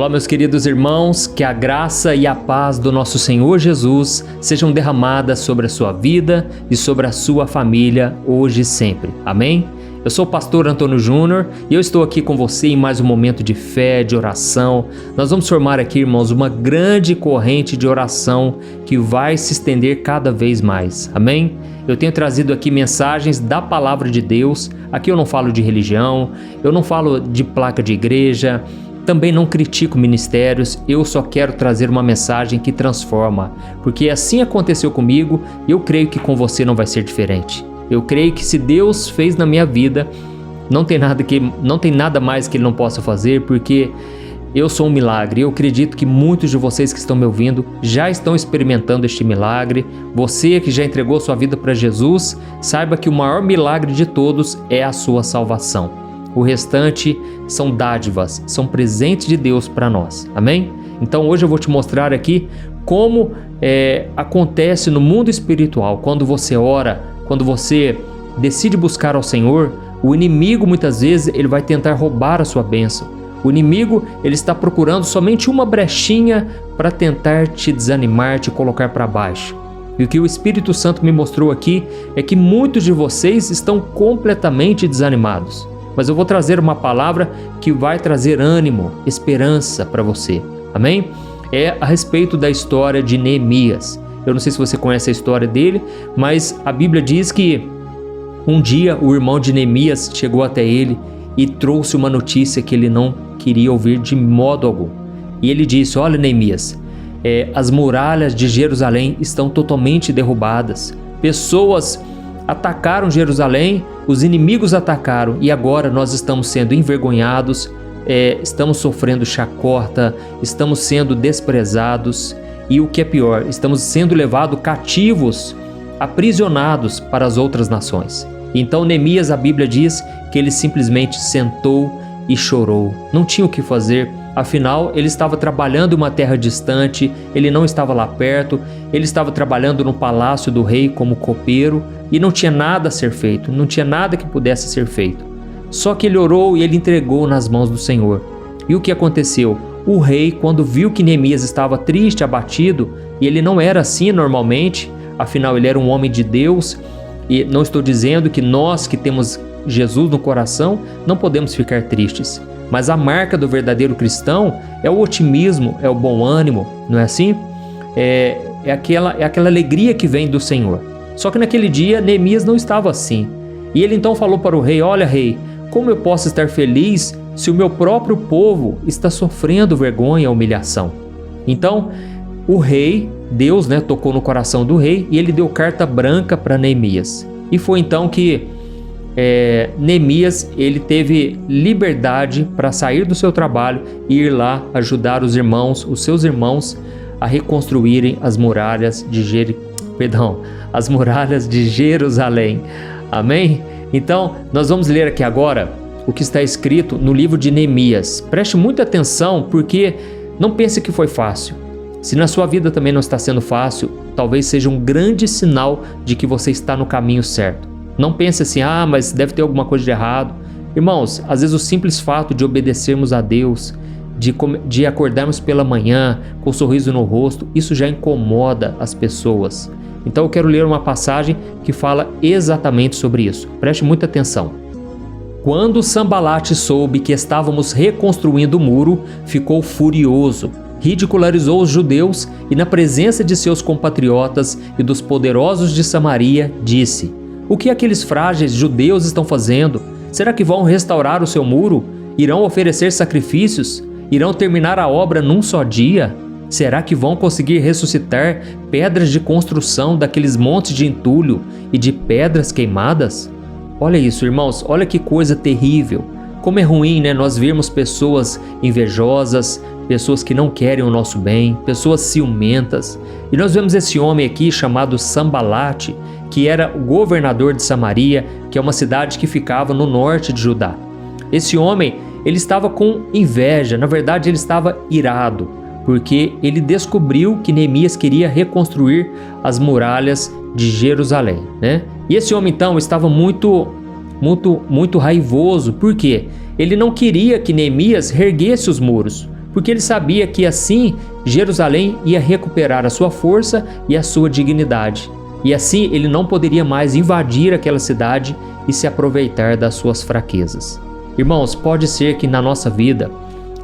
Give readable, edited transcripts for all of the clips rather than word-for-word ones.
Olá, meus queridos irmãos, que a graça e a paz do nosso Senhor Jesus sejam derramadas sobre a sua vida e sobre a sua família, hoje e sempre. Amém? Eu sou o pastor Antônio Júnior e eu estou aqui com você em mais um momento de fé, de oração. Nós vamos formar aqui, irmãos, uma grande corrente de oração que vai se estender cada vez mais. Amém? Eu tenho trazido aqui mensagens da palavra de Deus. Aqui eu não falo de religião, eu não falo de placa de igreja, também não critico ministérios, eu só quero trazer uma mensagem que transforma, porque assim aconteceu comigo e eu creio que com você não vai ser diferente. Eu creio que se Deus fez na minha vida, não tem nada mais que Ele não possa fazer, porque eu sou um milagre. Eu acredito que muitos de vocês que estão me ouvindo já estão experimentando este milagre. Você que já entregou sua vida para Jesus, saiba que o maior milagre de todos é a sua salvação. O restante são dádivas, são presentes de Deus para nós. Amém? Então hoje eu vou te mostrar aqui como acontece no mundo espiritual. Quando você ora, quando você decide buscar ao Senhor, o inimigo muitas vezes ele vai tentar roubar a sua bênção. O inimigo ele está procurando somente uma brechinha para tentar te desanimar, te colocar para baixo. E o que o Espírito Santo me mostrou aqui é que muitos de vocês estão completamente desanimados. Mas eu vou trazer uma palavra que vai trazer ânimo, esperança para você. Amém? É a respeito da história de Neemias. Eu não sei se você conhece a história dele, mas a Bíblia diz que um dia o irmão de Neemias chegou até ele e trouxe uma notícia que ele não queria ouvir de modo algum. E ele disse: olha, Neemias, as muralhas de Jerusalém estão totalmente derrubadas. Pessoas atacaram Jerusalém, os inimigos atacaram e agora nós estamos sendo envergonhados, estamos sofrendo chacota, estamos sendo desprezados e o que é pior, estamos sendo levados cativos, aprisionados para as outras nações. Então Neemias, a Bíblia diz que ele simplesmente sentou e chorou, não tinha o que fazer. Afinal, ele estava trabalhando em uma terra distante, ele não estava lá perto, ele estava trabalhando no palácio do rei como copeiro e não tinha nada a ser feito, não tinha nada que pudesse ser feito. Só que ele orou e ele entregou nas mãos do Senhor. E o que aconteceu? O rei, quando viu que Neemias estava triste, abatido, e ele não era assim normalmente, afinal ele era um homem de Deus, e não estou dizendo que nós que temos Jesus no coração não podemos ficar tristes. Mas a marca do verdadeiro cristão é o otimismo, é o bom ânimo, não é assim? É aquela alegria que vem do Senhor. Só que naquele dia Neemias não estava assim. E ele então falou para o rei: olha, rei, como eu posso estar feliz se o meu próprio povo está sofrendo vergonha e humilhação? Então o rei, Deus, tocou no coração do rei e ele deu carta branca para Neemias. E foi então que Neemias ele teve liberdade para sair do seu trabalho e ir lá ajudar os seus irmãos a reconstruírem as muralhas de Jerusalém. Amém? Então nós vamos ler aqui agora o que está escrito no livro de Neemias. Preste muita atenção, porque não pense que foi fácil. Se na sua vida também não está sendo fácil, talvez seja um grande sinal de que você está no caminho certo. Não pense assim: mas deve ter alguma coisa de errado. Irmãos, às vezes o simples fato de obedecermos a Deus, de acordarmos pela manhã com um sorriso no rosto, isso já incomoda as pessoas. Então eu quero ler uma passagem que fala exatamente sobre isso. Preste muita atenção. Quando Sambalate soube que estávamos reconstruindo o muro, ficou furioso. Ridicularizou os judeus e, na presença de seus compatriotas e dos poderosos de Samaria, disse: o que aqueles frágeis judeus estão fazendo? Será que vão restaurar o seu muro? Irão oferecer sacrifícios? Irão terminar a obra num só dia? Será que vão conseguir ressuscitar pedras de construção daqueles montes de entulho e de pedras queimadas? Olha isso, irmãos, olha que coisa terrível. Como é ruim, nós vermos pessoas invejosas, pessoas que não querem o nosso bem, pessoas ciumentas. E nós vemos esse homem aqui chamado Sambalate, que era o governador de Samaria, que é uma cidade que ficava no norte de Judá. Esse homem, ele estava com inveja, na verdade ele estava irado, porque ele descobriu que Neemias queria reconstruir as muralhas de Jerusalém, E esse homem então estava muito raivoso. Por quê? Ele não queria que Neemias reerguesse os muros, porque ele sabia que assim Jerusalém ia recuperar a sua força e a sua dignidade. E assim ele não poderia mais invadir aquela cidade e se aproveitar das suas fraquezas. Irmãos, pode ser que na nossa vida,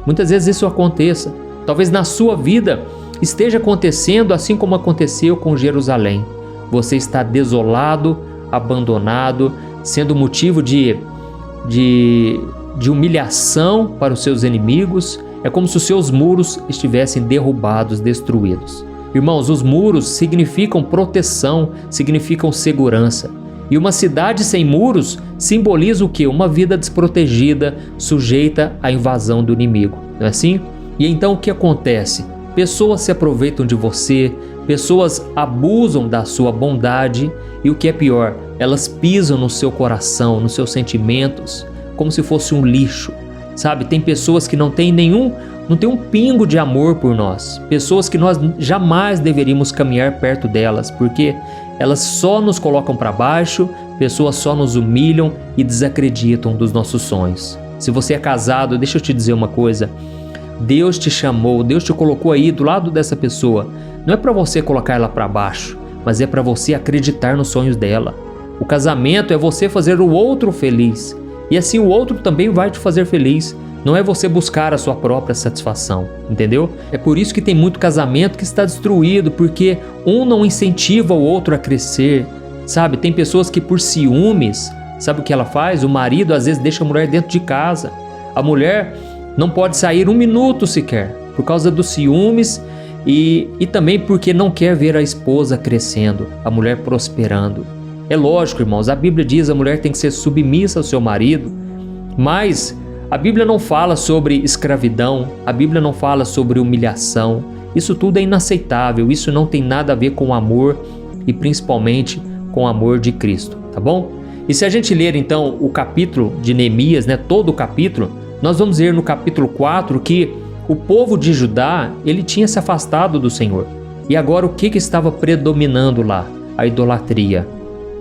muitas vezes isso aconteça. Talvez na sua vida esteja acontecendo assim como aconteceu com Jerusalém. Você está desolado, abandonado, sendo motivo de humilhação para os seus inimigos. É como se os seus muros estivessem derrubados, destruídos. Irmãos, os muros significam proteção, significam segurança. E uma cidade sem muros simboliza o quê? Uma vida desprotegida, sujeita à invasão do inimigo, não é assim? E então o que acontece? Pessoas se aproveitam de você, pessoas abusam da sua bondade e o que é pior, elas pisam no seu coração, nos seus sentimentos, como se fosse um lixo, sabe? Tem pessoas que não têm um pingo de amor por nós, pessoas que nós jamais deveríamos caminhar perto delas, porque elas só nos colocam para baixo, pessoas só nos humilham e desacreditam dos nossos sonhos. Se você é casado, deixa eu te dizer uma coisa, Deus te chamou, Deus te colocou aí do lado dessa pessoa, não é para você colocar ela para baixo, mas é para você acreditar nos sonhos dela. O casamento é você fazer o outro feliz, e assim o outro também vai te fazer feliz. Não é você buscar a sua própria satisfação, entendeu? É por isso que tem muito casamento que está destruído, porque um não incentiva o outro a crescer, sabe? Tem pessoas que por ciúmes, sabe o que ela faz? O marido às vezes deixa a mulher dentro de casa. A mulher não pode sair um minuto sequer, por causa dos ciúmes e também porque não quer ver a esposa crescendo, a mulher prosperando. É lógico, irmãos, a Bíblia diz que a mulher tem que ser submissa ao seu marido, mas a Bíblia não fala sobre escravidão, a Bíblia não fala sobre humilhação. Isso tudo é inaceitável, isso não tem nada a ver com amor e principalmente com o amor de Cristo, tá bom? E se a gente ler então o capítulo de Neemias, todo o capítulo, nós vamos ver no capítulo 4 que o povo de Judá, ele tinha se afastado do Senhor. E agora o que estava predominando lá? A idolatria.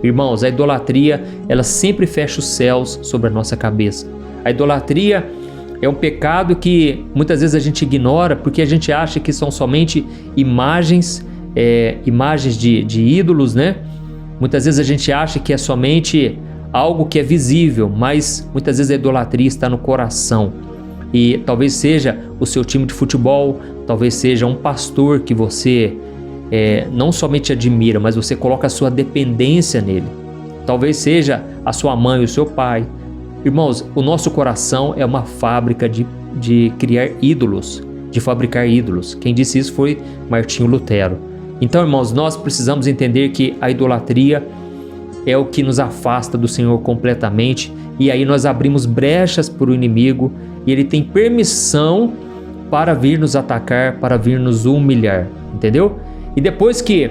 Irmãos, a idolatria, ela sempre fecha os céus sobre a nossa cabeça. A idolatria é um pecado que muitas vezes a gente ignora porque a gente acha que são somente imagens de ídolos, né? Muitas vezes a gente acha que é somente algo que é visível, mas muitas vezes a idolatria está no coração. E talvez seja o seu time de futebol, talvez seja um pastor que você não somente admira, mas você coloca a sua dependência nele. Talvez seja a sua mãe, o seu pai. Irmãos, o nosso coração é uma fábrica de criar ídolos, de fabricar ídolos. Quem disse isso foi Martinho Lutero. Então, irmãos, nós precisamos entender que a idolatria é o que nos afasta do Senhor completamente, e aí nós abrimos brechas para o inimigo e ele tem permissão para vir nos atacar, para vir nos humilhar, entendeu? E depois que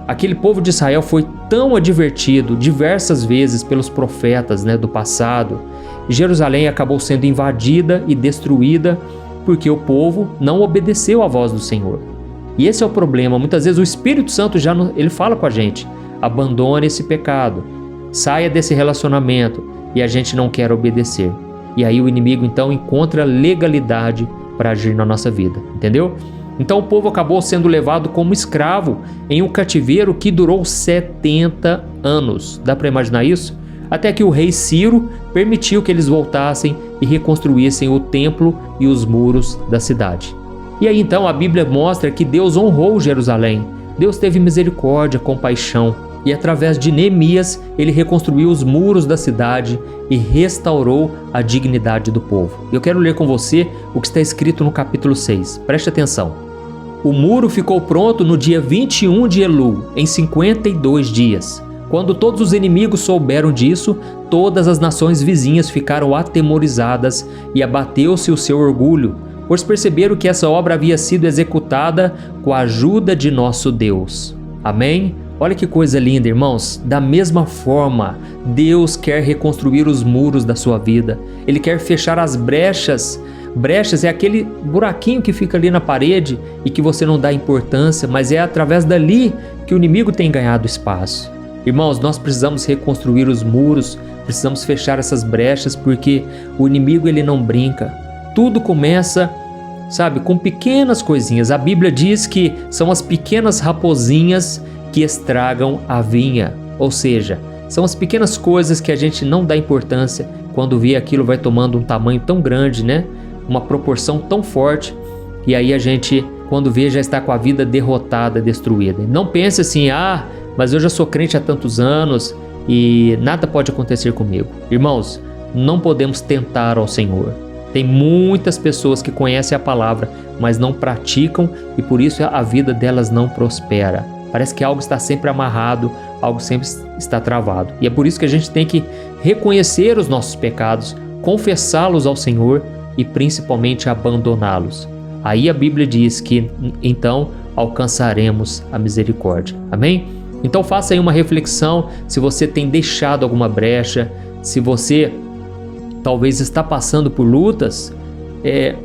aquele povo de Israel foi tão advertido diversas vezes pelos profetas, do passado, Jerusalém acabou sendo invadida e destruída porque o povo não obedeceu à voz do Senhor. E esse é o problema. Muitas vezes o Espírito Santo ele fala com a gente: abandone esse pecado, saia desse relacionamento, e a gente não quer obedecer. E aí o inimigo então encontra legalidade para agir na nossa vida, entendeu? Então o povo acabou sendo levado como escravo em um cativeiro que durou 70 anos. Dá para imaginar isso? Até que o rei Ciro permitiu que eles voltassem e reconstruíssem o templo e os muros da cidade. E aí então a Bíblia mostra que Deus honrou Jerusalém. Deus teve misericórdia, compaixão. E através de Neemias, ele reconstruiu os muros da cidade e restaurou a dignidade do povo. Eu quero ler com você o que está escrito no capítulo 6. Preste atenção. O muro ficou pronto no dia 21 de Elul, em 52 dias. Quando todos os inimigos souberam disso, todas as nações vizinhas ficaram atemorizadas e abateu-se o seu orgulho, pois perceberam que essa obra havia sido executada com a ajuda de nosso Deus. Amém? Olha que coisa linda, irmãos. Da mesma forma, Deus quer reconstruir os muros da sua vida. Ele quer fechar as brechas. Brechas é aquele buraquinho que fica ali na parede e que você não dá importância, mas é através dali que o inimigo tem ganhado espaço. Irmãos, nós precisamos reconstruir os muros, precisamos fechar essas brechas, porque o inimigo ele não brinca. Tudo começa sabe, com pequenas coisinhas. A Bíblia diz que são as pequenas raposinhas que estragam a vinha, ou seja, são as pequenas coisas que a gente não dá importância, quando vê aquilo vai tomando um tamanho tão grande, né? Uma proporção tão forte, e aí a gente, quando vê, já está com a vida derrotada, destruída. Não pense assim, mas eu já sou crente há tantos anos e nada pode acontecer comigo. Irmãos, não podemos tentar ao Senhor. Tem muitas pessoas que conhecem a palavra, mas não praticam, e por isso a vida delas não prospera. Parece que algo está sempre amarrado, algo sempre está travado. E é por isso que a gente tem que reconhecer os nossos pecados, confessá-los ao Senhor e principalmente abandoná-los. Aí a Bíblia diz que então alcançaremos a misericórdia. Amém? Então faça aí uma reflexão se você tem deixado alguma brecha, se você talvez está passando por lutas,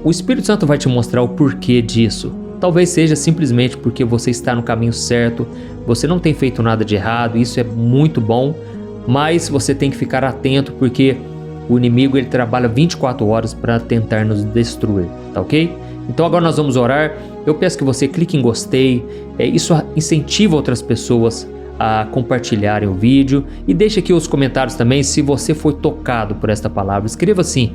o Espírito Santo vai te mostrar o porquê disso. Talvez seja simplesmente porque você está no caminho certo, você não tem feito nada de errado, isso é muito bom, mas você tem que ficar atento porque o inimigo ele trabalha 24 horas para tentar nos destruir, tá ok? Então agora nós vamos orar. Eu peço que você clique em gostei, isso incentiva outras pessoas a compartilharem o vídeo, e deixe aqui os comentários também se você foi tocado por esta palavra. Escreva assim: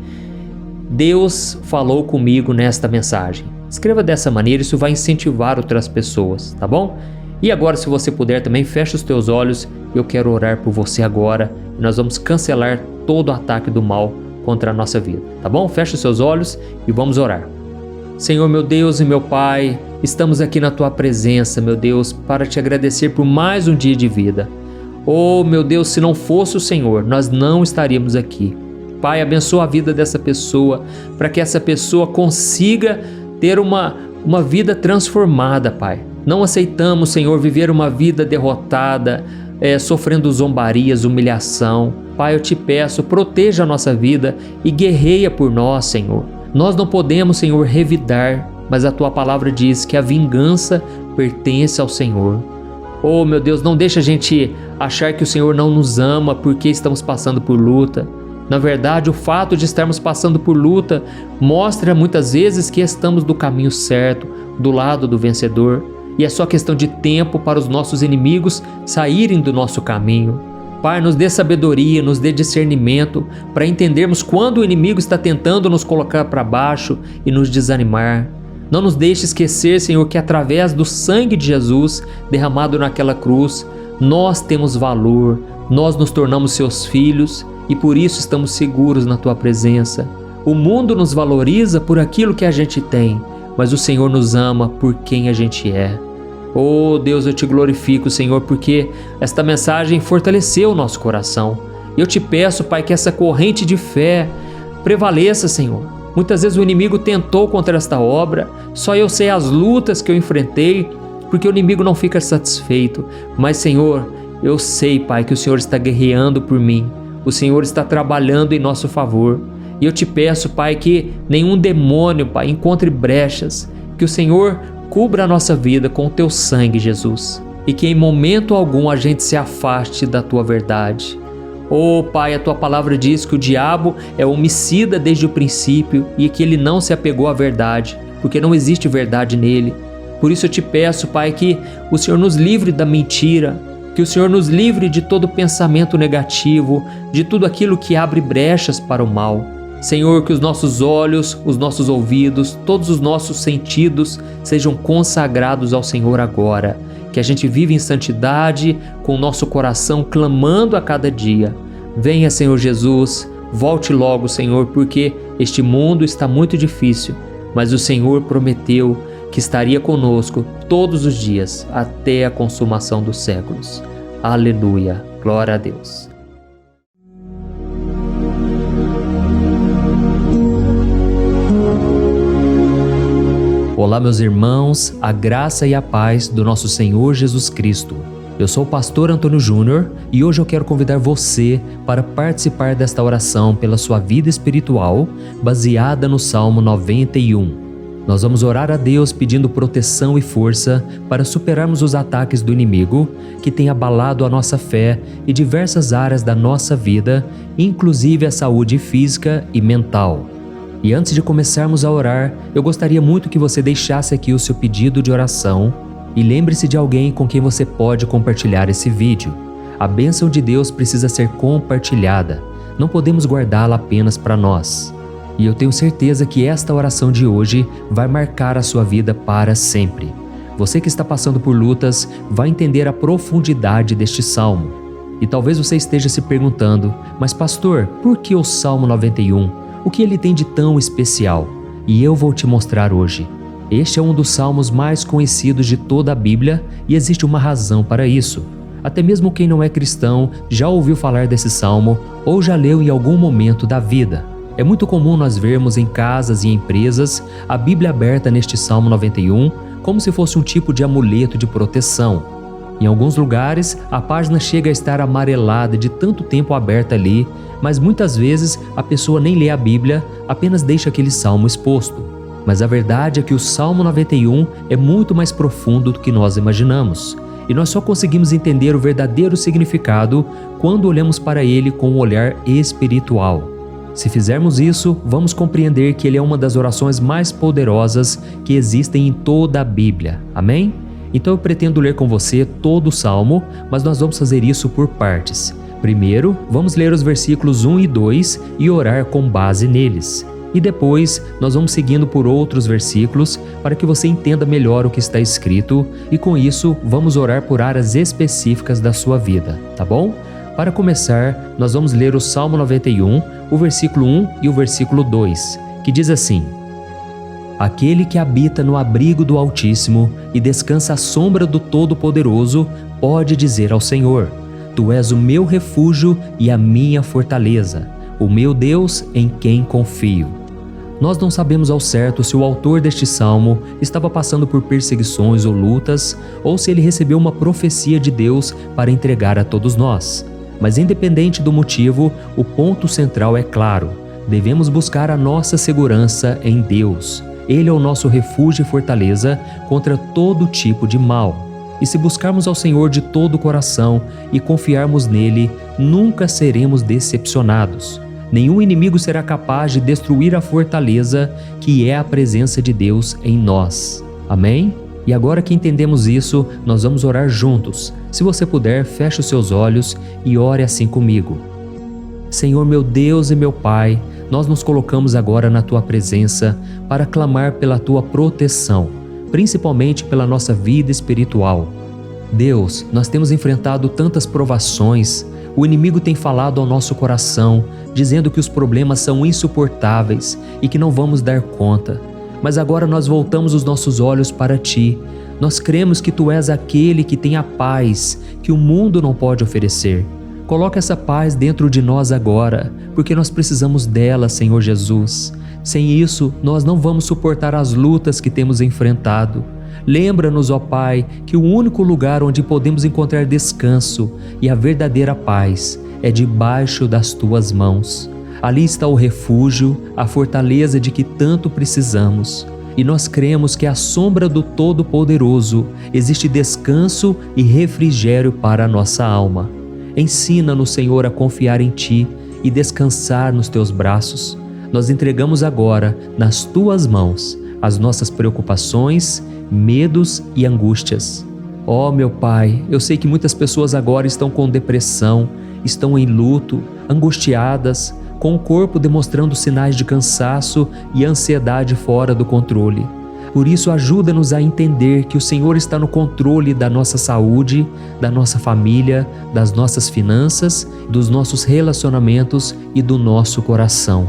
Deus falou comigo nesta mensagem. Escreva dessa maneira, isso vai incentivar outras pessoas, tá bom? E agora, se você puder também, feche os teus olhos. Eu quero orar por você agora. Nós vamos cancelar todo o ataque do mal contra a nossa vida, tá bom? Feche os seus olhos e vamos orar. Senhor, meu Deus e meu Pai, estamos aqui na Tua presença, meu Deus, para Te agradecer por mais um dia de vida. Oh, meu Deus, se não fosse o Senhor, nós não estaríamos aqui. Pai, abençoa a vida dessa pessoa, para que essa pessoa consiga ter uma vida transformada, Pai. Não aceitamos, Senhor, viver uma vida derrotada, sofrendo zombarias, humilhação. Pai, eu Te peço, proteja a nossa vida e guerreia por nós, Senhor. Nós não podemos, Senhor, revidar, mas a Tua palavra diz que a vingança pertence ao Senhor. Oh, meu Deus, não deixa a gente achar que o Senhor não nos ama porque estamos passando por luta. Na verdade, o fato de estarmos passando por luta mostra muitas vezes que estamos do caminho certo, do lado do vencedor, e é só questão de tempo para os nossos inimigos saírem do nosso caminho. Pai, nos dê sabedoria, nos dê discernimento para entendermos quando o inimigo está tentando nos colocar para baixo e nos desanimar. Não nos deixe esquecer, Senhor, que através do sangue de Jesus derramado naquela cruz, nós temos valor, nós nos tornamos Seus filhos e por isso estamos seguros na Tua presença. O mundo nos valoriza por aquilo que a gente tem, mas o Senhor nos ama por quem a gente é. Oh Deus, eu Te glorifico, Senhor, porque esta mensagem fortaleceu o nosso coração. Eu Te peço, Pai, que essa corrente de fé prevaleça, Senhor. Muitas vezes o inimigo tentou contra esta obra, só eu sei as lutas que eu enfrentei, porque o inimigo não fica satisfeito. Mas, Senhor, eu sei, Pai, que o Senhor está guerreando por mim. O Senhor está trabalhando em nosso favor. E eu Te peço, Pai, que nenhum demônio, Pai, encontre brechas, que o Senhor cubra a nossa vida com o Teu sangue, Jesus, e que em momento algum a gente se afaste da Tua verdade. Oh, Pai, a Tua palavra diz que o diabo é homicida desde o princípio e que ele não se apegou à verdade, porque não existe verdade nele. Por isso eu Te peço, Pai, que o Senhor nos livre da mentira, que o Senhor nos livre de todo pensamento negativo, de tudo aquilo que abre brechas para o mal. Senhor, que os nossos olhos, os nossos ouvidos, todos os nossos sentidos sejam consagrados ao Senhor agora. Que a gente vive em santidade, com o nosso coração clamando a cada dia. Venha, Senhor Jesus, volte logo, Senhor, porque este mundo está muito difícil, mas o Senhor prometeu que estaria conosco todos os dias, até a consumação dos séculos. Aleluia, glória a Deus. Olá, meus irmãos, a graça e a paz do nosso Senhor Jesus Cristo. Eu sou o pastor Antônio Júnior e hoje eu quero convidar você para participar desta oração pela sua vida espiritual, baseada no Salmo 91. Nós vamos orar a Deus pedindo proteção e força para superarmos os ataques do inimigo que tem abalado a nossa fé e diversas áreas da nossa vida, inclusive a saúde física e mental. E antes de começarmos a orar, eu gostaria muito que você deixasse aqui o seu pedido de oração e lembre-se de alguém com quem você pode compartilhar esse vídeo. A bênção de Deus precisa ser compartilhada, não podemos guardá-la apenas para nós. E eu tenho certeza que esta oração de hoje vai marcar a sua vida para sempre. Você que está passando por lutas vai entender a profundidade deste salmo. E talvez você esteja se perguntando, mas pastor, por que o Salmo 91? O que ele tem de tão especial? E eu vou te mostrar hoje. Este é um dos salmos mais conhecidos de toda a Bíblia e existe uma razão para isso. Até mesmo quem não é cristão já ouviu falar desse salmo ou já leu em algum momento da vida. É muito comum nós vermos em casas e empresas a Bíblia aberta neste Salmo 91 como se fosse um tipo de amuleto de proteção. Em alguns lugares, a página chega a estar amarelada de tanto tempo aberta ali, mas muitas vezes a pessoa nem lê a Bíblia, apenas deixa aquele salmo exposto. Mas a verdade é que o Salmo 91 é muito mais profundo do que nós imaginamos. E nós só conseguimos entender o verdadeiro significado quando olhamos para ele com um olhar espiritual. Se fizermos isso, vamos compreender que ele é uma das orações mais poderosas que existem em toda a Bíblia. Amém? Então eu pretendo ler com você todo o Salmo, mas nós vamos fazer isso por partes. Primeiro, vamos ler os versículos 1 e 2 e orar com base neles. E depois, nós vamos seguindo por outros versículos para que você entenda melhor o que está escrito e com isso, vamos orar por áreas específicas da sua vida, tá bom? Para começar, nós vamos ler o Salmo 91, o versículo 1 e o versículo 2, que diz assim: Aquele que habita no abrigo do Altíssimo e descansa à sombra do Todo-Poderoso pode dizer ao Senhor: Tu és o meu refúgio e a minha fortaleza, o meu Deus em quem confio. Nós não sabemos ao certo se o autor deste salmo estava passando por perseguições ou lutas, ou se ele recebeu uma profecia de Deus para entregar a todos nós. Mas independente do motivo, o ponto central é claro: devemos buscar a nossa segurança em Deus. Ele é o nosso refúgio e fortaleza contra todo tipo de mal. E se buscarmos ao Senhor de todo o coração e confiarmos nele, nunca seremos decepcionados. Nenhum inimigo será capaz de destruir a fortaleza que é a presença de Deus em nós. Amém? E agora que entendemos isso, nós vamos orar juntos. Se você puder, feche os seus olhos e ore assim comigo. Senhor meu Deus e meu Pai, nós nos colocamos agora na Tua presença para clamar pela Tua proteção, principalmente pela nossa vida espiritual. Deus, nós temos enfrentado tantas provações, o inimigo tem falado ao nosso coração, dizendo que os problemas são insuportáveis e que não vamos dar conta. Mas agora nós voltamos os nossos olhos para Ti. Nós cremos que Tu és aquele que tem a paz que o mundo não pode oferecer. Coloca essa paz dentro de nós agora, porque nós precisamos dela, Senhor Jesus. Sem isso, nós não vamos suportar as lutas que temos enfrentado. Lembra-nos, ó Pai, que o único lugar onde podemos encontrar descanso e a verdadeira paz é debaixo das Tuas mãos. Ali está o refúgio, a fortaleza de que tanto precisamos. E nós cremos que à sombra do Todo-Poderoso existe descanso e refrigério para a nossa alma. Ensina-nos, Senhor, a confiar em Ti e descansar nos Teus braços. Nós entregamos agora, nas Tuas mãos, as nossas preocupações, medos e angústias. Ó meu Pai, eu sei que muitas pessoas agora estão com depressão, estão em luto, angustiadas, com o corpo demonstrando sinais de cansaço e ansiedade fora do controle. Por isso, ajuda-nos a entender que o Senhor está no controle da nossa saúde, da nossa família, das nossas finanças, dos nossos relacionamentos e do nosso coração.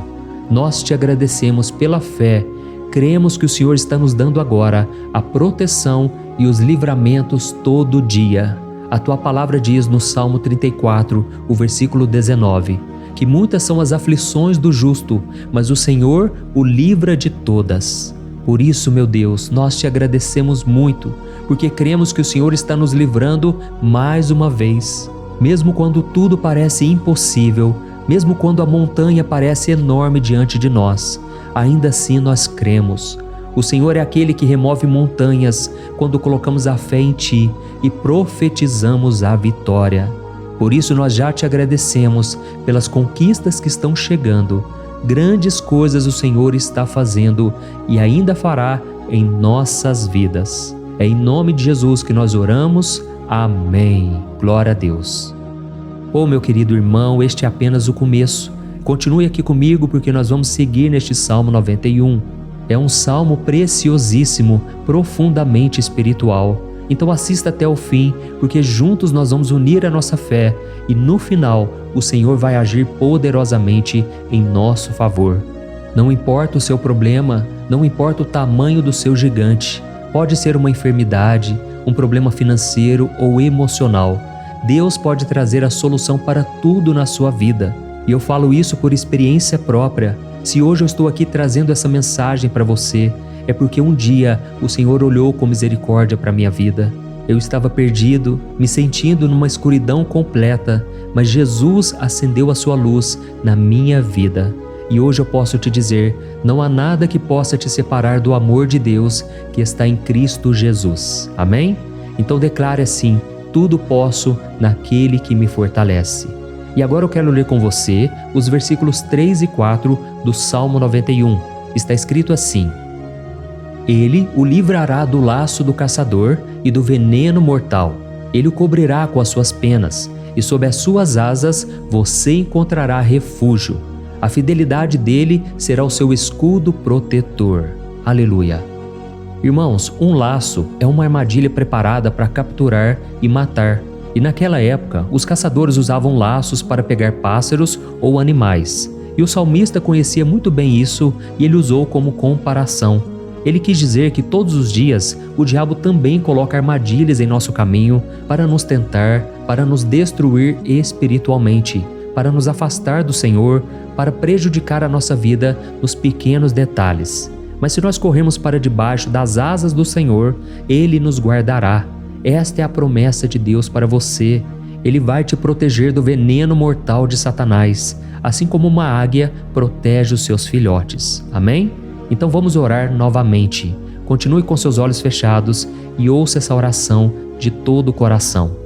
Nós Te agradecemos pela fé. Cremos que o Senhor está nos dando agora a proteção e os livramentos todo dia. A Tua palavra diz no Salmo 34, o versículo 19, que muitas são as aflições do justo, mas o Senhor o livra de todas. Por isso, meu Deus, nós Te agradecemos muito, porque cremos que o Senhor está nos livrando mais uma vez. Mesmo quando tudo parece impossível, mesmo quando a montanha parece enorme diante de nós, ainda assim nós cremos. O Senhor é aquele que remove montanhas quando colocamos a fé em Ti e profetizamos a vitória. Por isso nós já Te agradecemos pelas conquistas que estão chegando. grandes coisas o Senhor está fazendo e ainda fará em nossas vidas. É em nome de Jesus que nós oramos. Amém. Glória a Deus. Oh, meu querido irmão, este é apenas o começo. Continue aqui comigo porque nós vamos seguir neste Salmo 91. É um salmo preciosíssimo, profundamente espiritual. Então assista até o fim, porque juntos nós vamos unir a nossa fé e no final o Senhor vai agir poderosamente em nosso favor. Não importa o seu problema, não importa o tamanho do seu gigante, pode ser uma enfermidade, um problema financeiro ou emocional. Deus pode trazer a solução para tudo na sua vida. E eu falo isso por experiência própria. Se hoje eu estou aqui trazendo essa mensagem para você, é porque um dia o Senhor olhou com misericórdia para a minha vida. Eu estava perdido, me sentindo numa escuridão completa, mas Jesus acendeu a sua luz na minha vida. E hoje eu posso te dizer, não há nada que possa te separar do amor de Deus que está em Cristo Jesus. Amém? Então declare assim: tudo posso naquele que me fortalece. E agora eu quero ler com você os versículos 3 e 4 do Salmo 91. Está escrito assim: Ele o livrará do laço do caçador e do veneno mortal. Ele o cobrirá com as suas penas, e sob as suas asas você encontrará refúgio. A fidelidade dele será o seu escudo protetor. Aleluia. Irmãos, um laço é uma armadilha preparada para capturar e matar. E naquela época, os caçadores usavam laços para pegar pássaros ou animais. E o salmista conhecia muito bem isso e ele usou como comparação. Ele quis dizer que todos os dias o diabo também coloca armadilhas em nosso caminho para nos tentar, para nos destruir espiritualmente, para nos afastar do Senhor, para prejudicar a nossa vida nos pequenos detalhes. Mas se nós corrermos para debaixo das asas do Senhor, Ele nos guardará. Esta é a promessa de Deus para você. Ele vai te proteger do veneno mortal de Satanás, assim como uma águia protege os seus filhotes. Amém? Então vamos orar novamente. Continue com seus olhos fechados e ouça essa oração de todo o coração.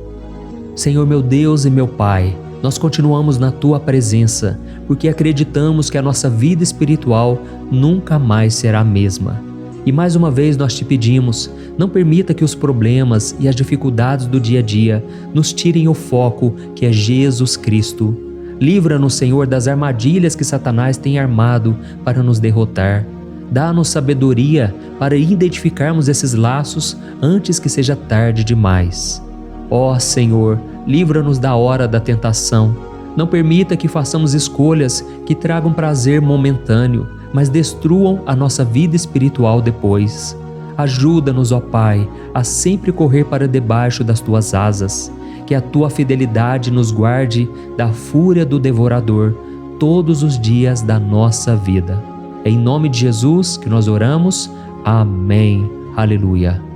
Senhor meu Deus e meu Pai, nós continuamos na Tua presença, porque acreditamos que a nossa vida espiritual nunca mais será a mesma. E mais uma vez nós te pedimos, não permita que os problemas e as dificuldades do dia a dia nos tirem o foco que é Jesus Cristo. Livra-nos, Senhor, das armadilhas que Satanás tem armado para nos derrotar. Dá-nos sabedoria para identificarmos esses laços antes que seja tarde demais. Ó Senhor, livra-nos da hora da tentação. Não permita que façamos escolhas que tragam prazer momentâneo, mas destruam a nossa vida espiritual depois. Ajuda-nos, ó Pai, a sempre correr para debaixo das Tuas asas. Que a Tua fidelidade nos guarde da fúria do devorador todos os dias da nossa vida. É em nome de Jesus que nós oramos. Amém. Aleluia.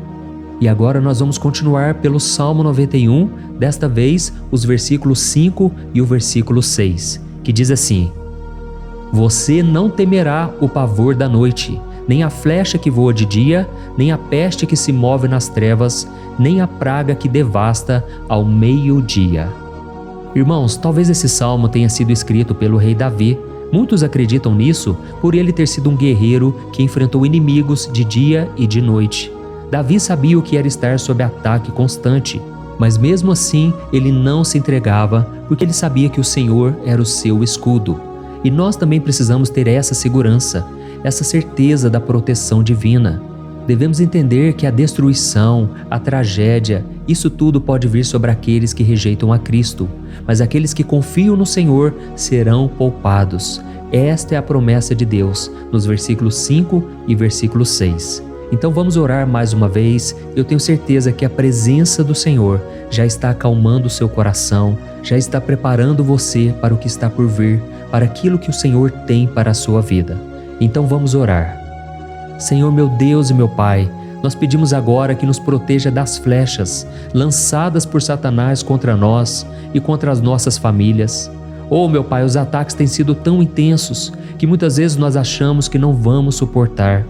E agora nós vamos continuar pelo Salmo 91, desta vez os versículos 5 e o versículo 6, que diz assim: Você não temerá o pavor da noite, nem a flecha que voa de dia, nem a peste que se move nas trevas, nem a praga que devasta ao meio-dia. Irmãos, talvez esse salmo tenha sido escrito pelo rei Davi. Muitos acreditam nisso por ele ter sido um guerreiro que enfrentou inimigos de dia e de noite. Davi sabia o que era estar sob ataque constante, mas mesmo assim ele não se entregava porque ele sabia que o Senhor era o seu escudo. E nós também precisamos ter essa segurança, essa certeza da proteção divina. Devemos entender que a destruição, a tragédia, isso tudo pode vir sobre aqueles que rejeitam a Cristo, mas aqueles que confiam no Senhor serão poupados. Esta é a promessa de Deus, nos versículos 5 e versículo 6. Então vamos orar mais uma vez. Eu tenho certeza que a presença do Senhor já está acalmando o seu coração, já está preparando você para o que está por vir, para aquilo que o Senhor tem para a sua vida. Então vamos orar. Senhor meu Deus e meu Pai, nós pedimos agora que nos proteja das flechas lançadas por Satanás contra nós e contra as nossas famílias. Oh meu Pai, os ataques têm sido tão intensos que muitas vezes nós achamos que não vamos suportar.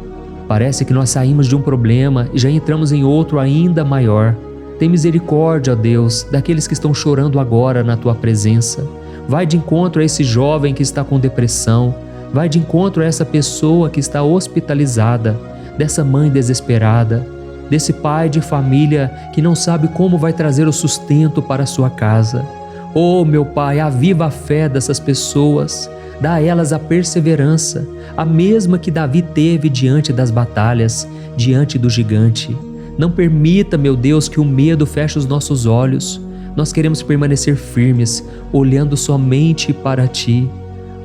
Parece que nós saímos de um problema e já entramos em outro ainda maior. Tem misericórdia, ó Deus, daqueles que estão chorando agora na Tua presença. Vai de encontro a esse jovem que está com depressão. Vai de encontro a essa pessoa que está hospitalizada, dessa mãe desesperada, desse pai de família que não sabe como vai trazer o sustento para a sua casa. Oh, meu Pai, aviva a fé dessas pessoas, dá a elas a perseverança, a mesma que Davi teve diante das batalhas, diante do gigante. Não permita, meu Deus, que o medo feche os nossos olhos. Nós queremos permanecer firmes, olhando somente para Ti.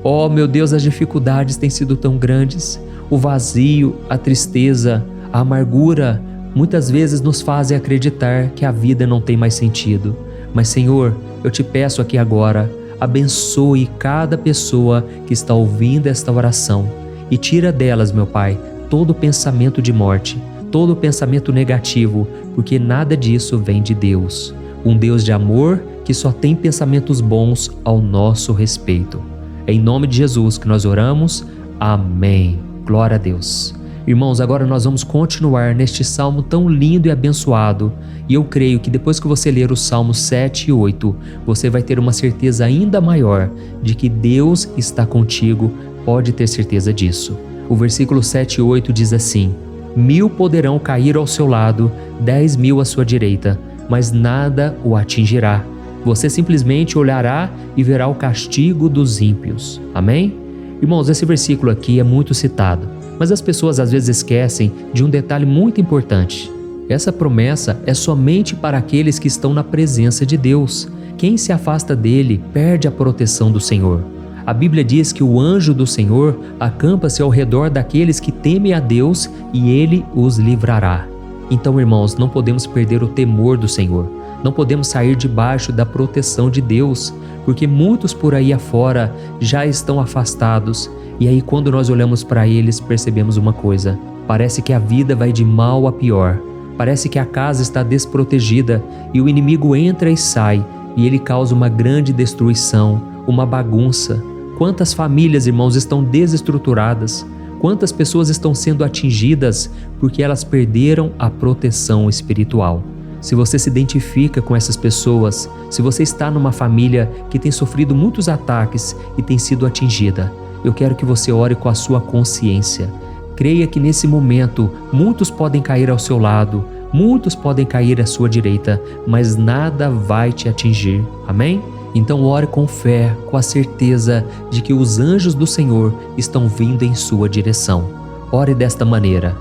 Oh, meu Deus, as dificuldades têm sido tão grandes. O vazio, a tristeza, a amargura, muitas vezes nos fazem acreditar que a vida não tem mais sentido. Mas, Senhor, eu te peço aqui agora, abençoe cada pessoa que está ouvindo esta oração e tira delas, meu Pai, todo pensamento de morte, todo pensamento negativo, porque nada disso vem de Deus. Um Deus de amor que só tem pensamentos bons ao nosso respeito. É em nome de Jesus que nós oramos. Amém. Glória a Deus. Irmãos, agora nós vamos continuar neste salmo tão lindo e abençoado. E eu creio que depois que você ler os salmos 7 e 8, você vai ter uma certeza ainda maior de que Deus está contigo, pode ter certeza disso. O versículo 7 e 8 diz assim: 1000 poderão cair ao seu lado, 10.000 à sua direita, mas nada o atingirá. Você simplesmente olhará e verá o castigo dos ímpios. Amém? Irmãos, esse versículo aqui é muito citado, mas as pessoas às vezes esquecem de um detalhe muito importante. Essa promessa é somente para aqueles que estão na presença de Deus. Quem se afasta dele perde a proteção do Senhor. A Bíblia diz que o anjo do Senhor acampa-se ao redor daqueles que temem a Deus e ele os livrará. Então, irmãos, não podemos perder o temor do Senhor. Não podemos sair debaixo da proteção de Deus, porque muitos por aí afora já estão afastados. E aí, quando nós olhamos para eles, percebemos uma coisa: parece que a vida vai de mal a pior. Parece que a casa está desprotegida e o inimigo entra e sai e ele causa uma grande destruição, uma bagunça. Quantas famílias, irmãos, estão desestruturadas? Quantas pessoas estão sendo atingidas porque elas perderam a proteção espiritual? Se você se identifica com essas pessoas, se você está numa família que tem sofrido muitos ataques e tem sido atingida, eu quero que você ore com a sua consciência. Creia que nesse momento muitos podem cair ao seu lado, muitos podem cair à sua direita, mas nada vai te atingir. Amém? Então ore com fé, com a certeza de que os anjos do Senhor estão vindo em sua direção. Ore desta maneira: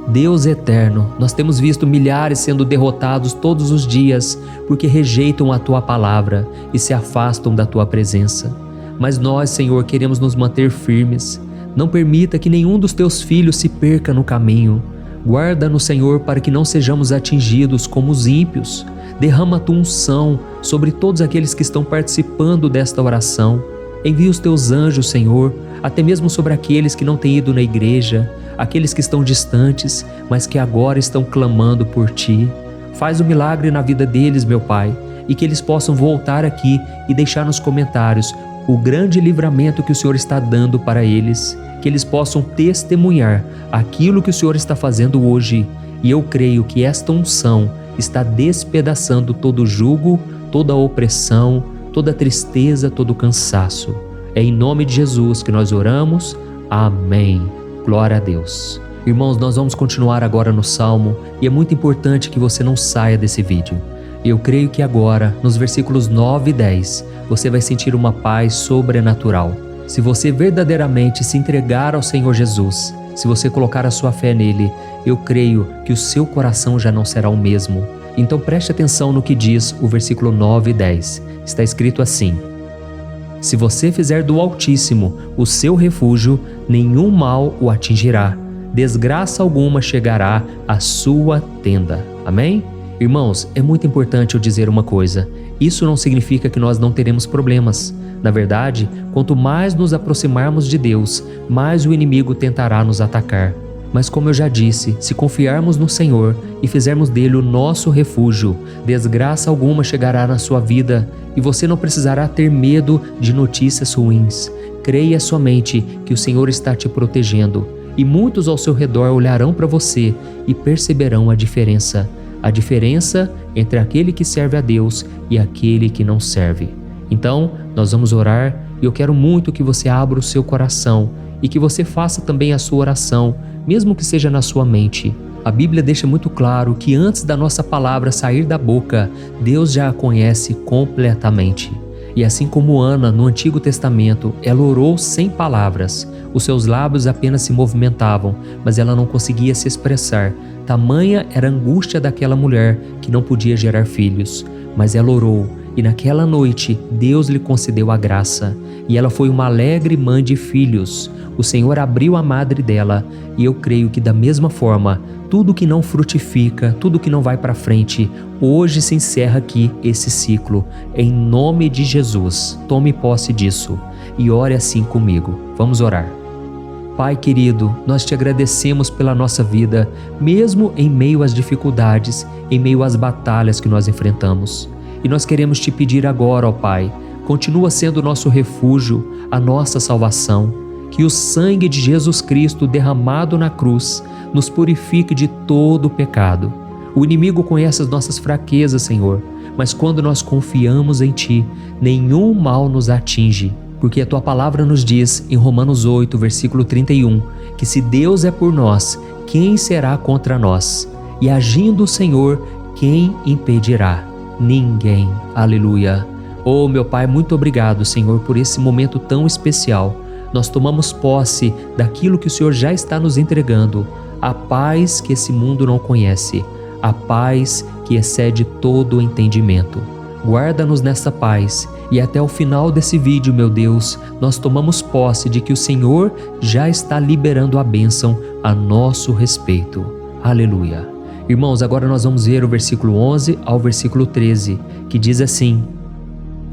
Deus eterno, nós temos visto milhares sendo derrotados todos os dias porque rejeitam a Tua palavra e se afastam da Tua presença. Mas nós, Senhor, queremos nos manter firmes. Não permita que nenhum dos Teus filhos se perca no caminho. Guarda-nos, Senhor, para que não sejamos atingidos como os ímpios. Derrama a Tua unção sobre todos aqueles que estão participando desta oração. Envia os Teus anjos, Senhor, até mesmo sobre aqueles que não têm ido na igreja, aqueles que estão distantes, mas que agora estão clamando por Ti. Faz um milagre na vida deles, meu Pai, e que eles possam voltar aqui e deixar nos comentários o grande livramento que o Senhor está dando para eles, que eles possam testemunhar aquilo que o Senhor está fazendo hoje. E eu creio que esta unção está despedaçando todo o jugo, toda a opressão, toda a tristeza, todo o cansaço. É em nome de Jesus que nós oramos. Amém. Glória a Deus. Irmãos, nós vamos continuar agora no Salmo e é muito importante que você não saia desse vídeo. Eu creio que agora, nos versículos 9 e 10, você vai sentir uma paz sobrenatural. Se você verdadeiramente se entregar ao Senhor Jesus, se você colocar a sua fé nele, eu creio que o seu coração já não será o mesmo. Então preste atenção no que diz o versículo 9 e 10. Está escrito assim: Se você fizer do Altíssimo o seu refúgio, nenhum mal o atingirá, desgraça alguma chegará à sua tenda. Amém? Irmãos, é muito importante eu dizer uma coisa: isso não significa que nós não teremos problemas. Na verdade, quanto mais nos aproximarmos de Deus, mais o inimigo tentará nos atacar. Mas como eu já disse, se confiarmos no Senhor e fizermos dele o nosso refúgio, desgraça alguma chegará na sua vida e você não precisará ter medo de notícias ruins. Creia somente que o Senhor está te protegendo e muitos ao seu redor olharão para você e perceberão a diferença entre aquele que serve a Deus e aquele que não serve. Então, nós vamos orar e E eu quero muito que você abra o seu coração e que você faça também a sua oração, mesmo que seja na sua mente. A Bíblia deixa muito claro que antes da nossa palavra sair da boca, Deus já a conhece completamente. E assim como Ana, no Antigo Testamento, ela orou sem palavras. Os seus lábios apenas se movimentavam, mas ela não conseguia se expressar. Tamanha era a angústia daquela mulher que não podia gerar filhos. Mas ela orou, e naquela noite Deus lhe concedeu a graça. E ela foi uma alegre mãe de filhos. O Senhor abriu a madre dela, e eu creio que da mesma forma, tudo que não frutifica, tudo que não vai para frente, hoje se encerra aqui esse ciclo. Em nome de Jesus, tome posse disso e ore assim comigo. Vamos orar. Pai querido, nós te agradecemos pela nossa vida, mesmo em meio às dificuldades, em meio às batalhas que nós enfrentamos. E nós queremos te pedir agora, ó Pai, continua sendo o nosso refúgio, a nossa salvação. Que o sangue de Jesus Cristo derramado na cruz nos purifique de todo o pecado. O inimigo conhece as nossas fraquezas, Senhor, mas quando nós confiamos em Ti, nenhum mal nos atinge. Porque a Tua palavra nos diz, em Romanos 8, versículo 31, que se Deus é por nós, quem será contra nós? E agindo o Senhor, quem impedirá? Ninguém. Aleluia. Oh, meu Pai, muito obrigado, Senhor, por esse momento tão especial. Nós tomamos posse daquilo que o Senhor já está nos entregando, a paz que esse mundo não conhece, a paz que excede todo o entendimento. Guarda-nos nessa paz e até o final desse vídeo, meu Deus, nós tomamos posse de que o Senhor já está liberando a bênção a nosso respeito. Aleluia. Irmãos, agora nós vamos ver o versículo 11 ao versículo 13, que diz assim: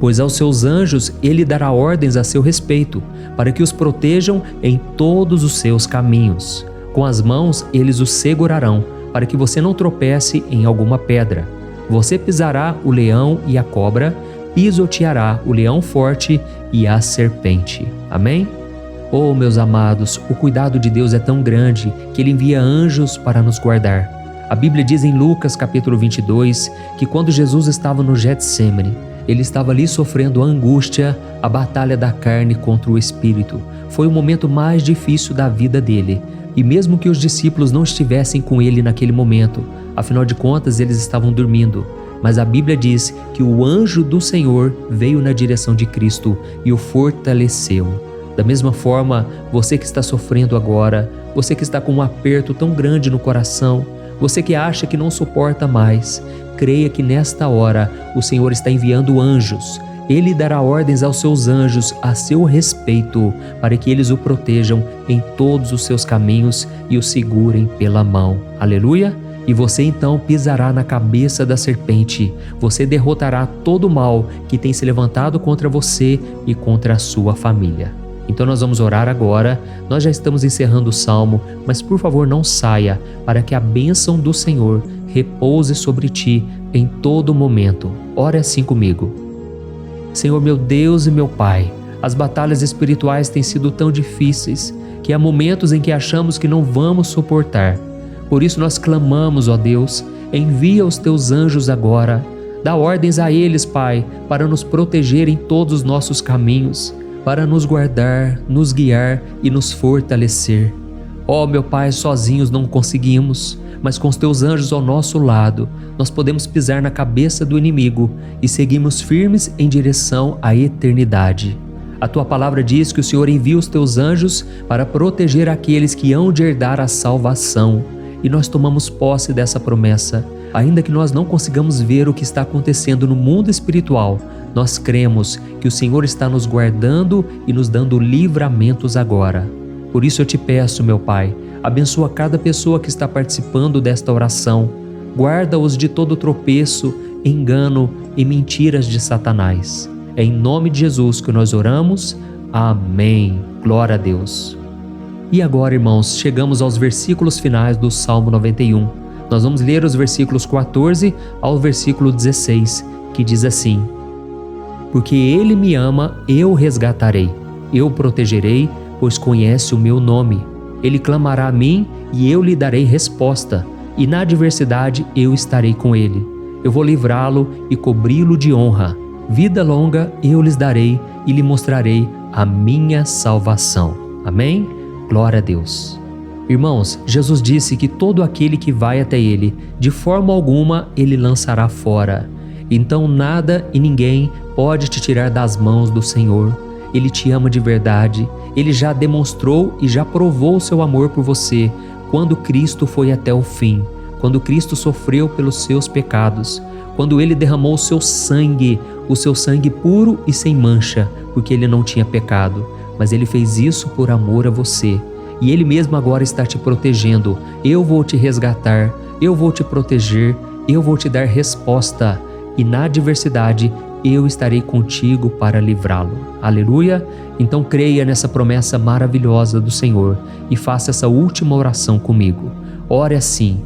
Pois aos seus anjos ele dará ordens a seu respeito, para que os protejam em todos os seus caminhos. Com as mãos eles os segurarão, para que você não tropece em alguma pedra. Você pisará o leão e a cobra, pisoteará o leão forte e a serpente. Amém? Oh, meus amados, o cuidado de Deus é tão grande que Ele envia anjos para nos guardar. A Bíblia diz em Lucas capítulo 22 que quando Jesus estava no Getsêmani, Ele estava ali sofrendo a angústia, a batalha da carne contra o espírito. Foi o momento mais difícil da vida dele. E mesmo que os discípulos não estivessem com ele naquele momento, afinal de contas eles estavam dormindo, mas a Bíblia diz que o anjo do Senhor veio na direção de Cristo e o fortaleceu. Da mesma forma, você que está sofrendo agora, você que está com um aperto tão grande no coração, você que acha que não suporta mais, creia que nesta hora o Senhor está enviando anjos. Ele dará ordens aos seus anjos a seu respeito, para que eles o protejam em todos os seus caminhos e o segurem pela mão. Aleluia! E você então pisará na cabeça da serpente. Você derrotará todo o mal que tem se levantado contra você e contra a sua família. Então nós vamos orar agora. Nós já estamos encerrando o salmo, mas por favor não saia, para que a bênção do Senhor repouse sobre ti em todo momento. Ore assim comigo. Senhor meu Deus e meu Pai, as batalhas espirituais têm sido tão difíceis que há momentos em que achamos que não vamos suportar. Por isso nós clamamos, ó Deus, envia os teus anjos agora. Dá ordens a eles, Pai, para nos proteger em todos os nossos caminhos, para nos guardar, nos guiar e nos fortalecer. Ó meu Pai, sozinhos não conseguimos, mas com os teus anjos ao nosso lado, nós podemos pisar na cabeça do inimigo e seguimos firmes em direção à eternidade. A tua palavra diz que o Senhor envia os teus anjos para proteger aqueles que hão de herdar a salvação. E nós tomamos posse dessa promessa. Ainda que nós não consigamos ver o que está acontecendo no mundo espiritual, nós cremos que o Senhor está nos guardando e nos dando livramentos agora. Por isso eu te peço, meu Pai, abençoa cada pessoa que está participando desta oração. Guarda-os de todo tropeço, engano e mentiras de Satanás. É em nome de Jesus que nós oramos. Amém. Glória a Deus. E agora, irmãos, chegamos aos versículos finais do Salmo 91. Nós vamos ler os versículos 14 ao versículo 16, que diz assim: Porque Ele me ama, eu o resgatarei. Eu o protegerei, pois conhece o meu nome. Ele clamará a mim e eu lhe darei resposta. E na adversidade eu estarei com ele. Eu vou livrá-lo e cobri-lo de honra. Vida longa eu lhes darei e lhe mostrarei a minha salvação. Amém? Glória a Deus. Irmãos, Jesus disse que todo aquele que vai até Ele, de forma alguma Ele lançará fora. Então nada e ninguém pode te tirar das mãos do Senhor. Ele te ama de verdade. Ele já demonstrou e já provou o seu amor por você quando Cristo foi até o fim, quando Cristo sofreu pelos seus pecados, quando Ele derramou o seu sangue puro e sem mancha, porque Ele não tinha pecado, mas Ele fez isso por amor a você. E Ele mesmo agora está te protegendo. Eu vou te resgatar, eu vou te proteger, eu vou te dar resposta. E na adversidade, eu estarei contigo para livrá-lo. Aleluia! Então creia nessa promessa maravilhosa do Senhor e faça essa última oração comigo. Ore assim: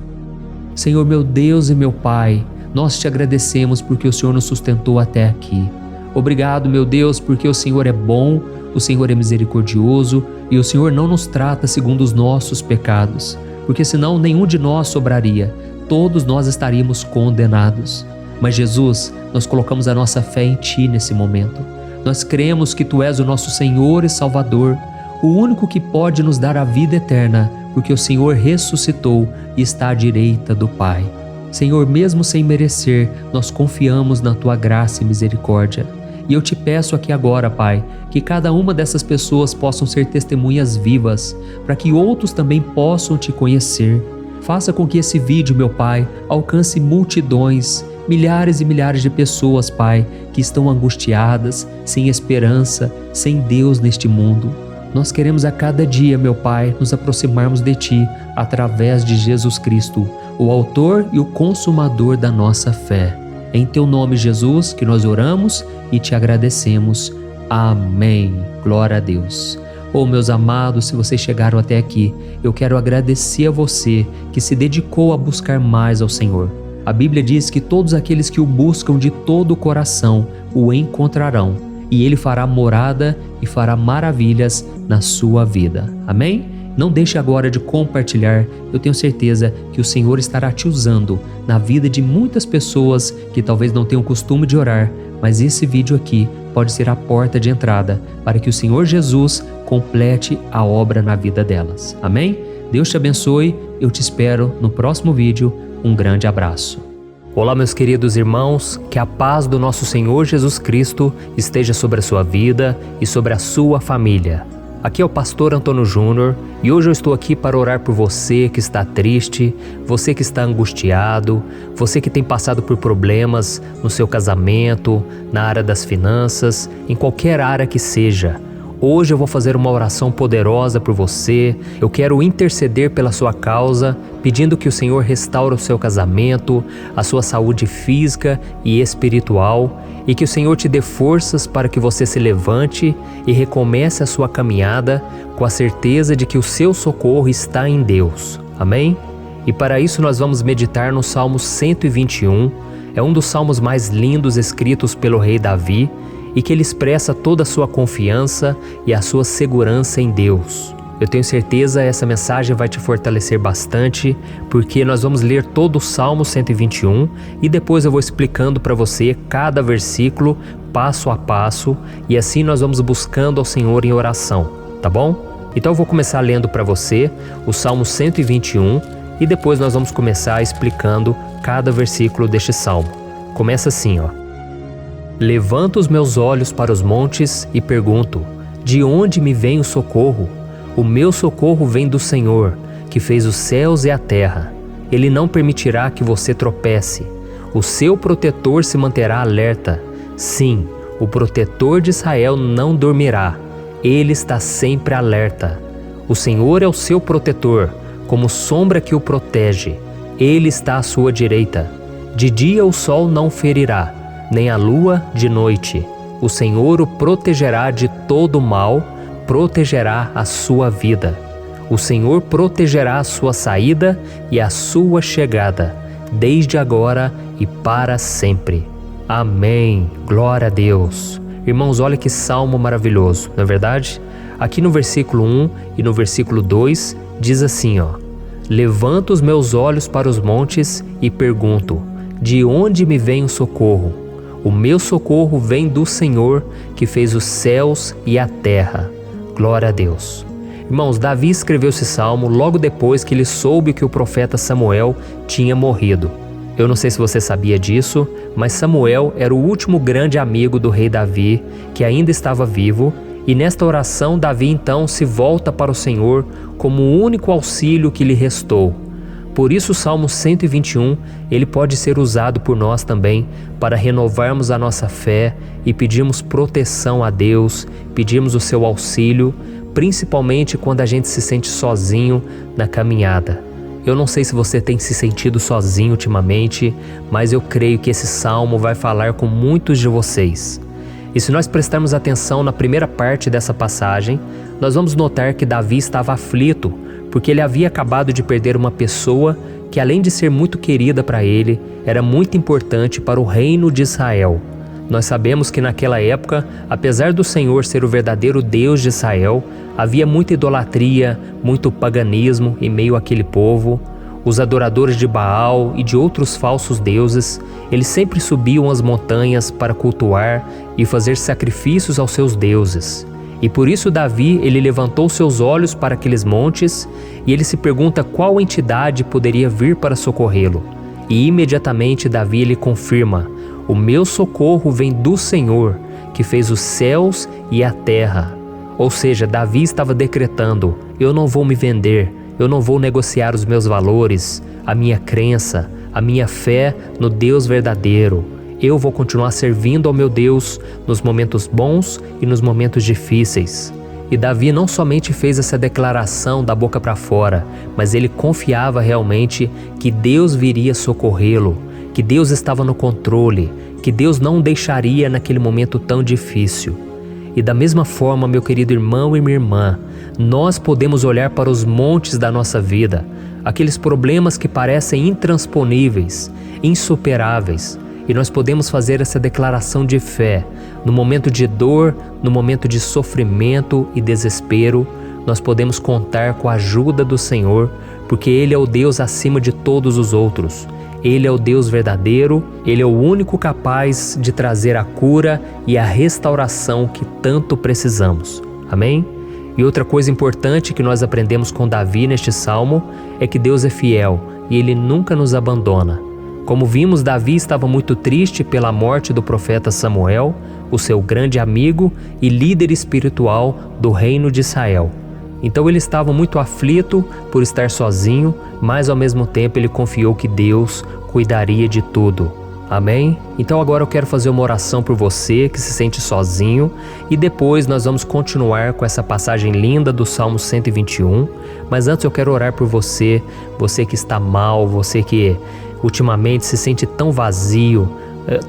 Senhor meu Deus e meu Pai, nós te agradecemos porque o Senhor nos sustentou até aqui. Obrigado, meu Deus, porque o Senhor é bom, o Senhor é misericordioso e o Senhor não nos trata segundo os nossos pecados, porque senão nenhum de nós sobraria, todos nós estaríamos condenados. Mas Jesus, nós colocamos a nossa fé em Ti nesse momento. Nós cremos que Tu és o nosso Senhor e Salvador, o único que pode nos dar a vida eterna, porque o Senhor ressuscitou e está à direita do Pai. Senhor, mesmo sem merecer, nós confiamos na Tua graça e misericórdia. E eu te peço aqui agora, Pai, que cada uma dessas pessoas possam ser testemunhas vivas, para que outros também possam Te conhecer. Faça com que esse vídeo, meu Pai, alcance multidões, milhares e milhares de pessoas, Pai, que estão angustiadas, sem esperança, sem Deus neste mundo. Nós queremos a cada dia, meu Pai, nos aproximarmos de Ti através de Jesus Cristo, o autor e o consumador da nossa fé. É em Teu nome, Jesus, que nós oramos e Te agradecemos. Amém. Glória a Deus. Meus amados, se vocês chegaram até aqui, eu quero agradecer a você que se dedicou a buscar mais ao Senhor. A Bíblia diz que todos aqueles que o buscam de todo o coração o encontrarão, e Ele fará morada e fará maravilhas na sua vida. Amém? Não deixe agora de compartilhar, eu tenho certeza que o Senhor estará te usando na vida de muitas pessoas que talvez não tenham costume de orar, mas esse vídeo aqui pode ser a porta de entrada para que o Senhor Jesus complete a obra na vida delas. Amém? Deus te abençoe, eu te espero no próximo vídeo. Um grande abraço. Olá, meus queridos irmãos, que a paz do nosso Senhor Jesus Cristo esteja sobre a sua vida e sobre a sua família. Aqui é o pastor Antônio Júnior e hoje eu estou aqui para orar por você que está triste, você que está angustiado, você que tem passado por problemas no seu casamento, na área das finanças, em qualquer área que seja. Hoje eu vou fazer uma oração poderosa por você. Eu quero interceder pela sua causa, pedindo que o Senhor restaure o seu casamento, a sua saúde física e espiritual, e que o Senhor te dê forças para que você se levante e recomece a sua caminhada com a certeza de que o seu socorro está em Deus. Amém? E para isso nós vamos meditar no Salmo 121. É um dos salmos mais lindos escritos pelo rei Davi, e que ele expressa toda a sua confiança e a sua segurança em Deus. Eu tenho certeza essa mensagem vai te fortalecer bastante, porque nós vamos ler todo o Salmo 121 e depois eu vou explicando para você cada versículo, passo a passo, e assim nós vamos buscando ao Senhor em oração, tá bom? Então eu vou começar lendo para você o Salmo 121 e depois nós vamos começar explicando cada versículo deste salmo. Começa assim, ó. Levanto os meus olhos para os montes e pergunto: de onde me vem o socorro? O meu socorro vem do Senhor, que fez os céus e a terra. Ele não permitirá que você tropece. O seu protetor se manterá alerta. Sim, o protetor de Israel não dormirá. Ele está sempre alerta. O Senhor é o seu protetor, como sombra que o protege. Ele está à sua direita. De dia o sol não ferirá, nem a lua de noite. O Senhor o protegerá de todo mal, protegerá a sua vida. O Senhor protegerá a sua saída e a sua chegada, desde agora e para sempre. Amém. Glória a Deus. Irmãos, olha que salmo maravilhoso, não é verdade? Aqui no versículo 1 e no versículo 2 diz assim, ó: Levanto os meus olhos para os montes e pergunto: de onde me vem o socorro? O meu socorro vem do Senhor, que fez os céus e a terra. Glória a Deus. Irmãos, Davi escreveu esse salmo logo depois que ele soube que o profeta Samuel tinha morrido. Eu não sei se você sabia disso, mas Samuel era o último grande amigo do rei Davi, que ainda estava vivo, e nesta oração Davi então se volta para o Senhor como o único auxílio que lhe restou. Por isso o Salmo 121, ele pode ser usado por nós também para renovarmos a nossa fé e pedirmos proteção a Deus, pedirmos o seu auxílio, principalmente quando a gente se sente sozinho na caminhada. Eu não sei se você tem se sentido sozinho ultimamente, mas eu creio que esse salmo vai falar com muitos de vocês. E se nós prestarmos atenção na primeira parte dessa passagem, nós vamos notar que Davi estava aflito, porque ele havia acabado de perder uma pessoa que, além de ser muito querida para ele, era muito importante para o reino de Israel. Nós sabemos que naquela época, apesar do Senhor ser o verdadeiro Deus de Israel, havia muita idolatria, muito paganismo em meio àquele povo. Os adoradores de Baal e de outros falsos deuses, eles sempre subiam as montanhas para cultuar e fazer sacrifícios aos seus deuses. E por isso Davi, ele levantou seus olhos para aqueles montes e ele se pergunta qual entidade poderia vir para socorrê-lo. E imediatamente Davi ele confirma: o meu socorro vem do Senhor, que fez os céus e a terra. Ou seja, Davi estava decretando: eu não vou me vender, eu não vou negociar os meus valores, a minha crença, a minha fé no Deus verdadeiro. Eu vou continuar servindo ao meu Deus nos momentos bons e nos momentos difíceis. E Davi não somente fez essa declaração da boca para fora, mas ele confiava realmente que Deus viria socorrê-lo, que Deus estava no controle, que Deus não o deixaria naquele momento tão difícil. E da mesma forma, meu querido irmão e minha irmã, nós podemos olhar para os montes da nossa vida, aqueles problemas que parecem intransponíveis, insuperáveis, e nós podemos fazer essa declaração de fé. No momento de dor, no momento de sofrimento e desespero, nós podemos contar com a ajuda do Senhor, porque Ele é o Deus acima de todos os outros. Ele é o Deus verdadeiro, Ele é o único capaz de trazer a cura e a restauração que tanto precisamos. Amém? E outra coisa importante que nós aprendemos com Davi neste salmo é que Deus é fiel e Ele nunca nos abandona. Como vimos, Davi estava muito triste pela morte do profeta Samuel, o seu grande amigo e líder espiritual do reino de Israel. Então ele estava muito aflito por estar sozinho, mas ao mesmo tempo ele confiou que Deus cuidaria de tudo. Amém? Então agora eu quero fazer uma oração por você que se sente sozinho e depois nós vamos continuar com essa passagem linda do Salmo 121. Mas antes eu quero orar por você, você que está mal, você que ultimamente se sente tão vazio,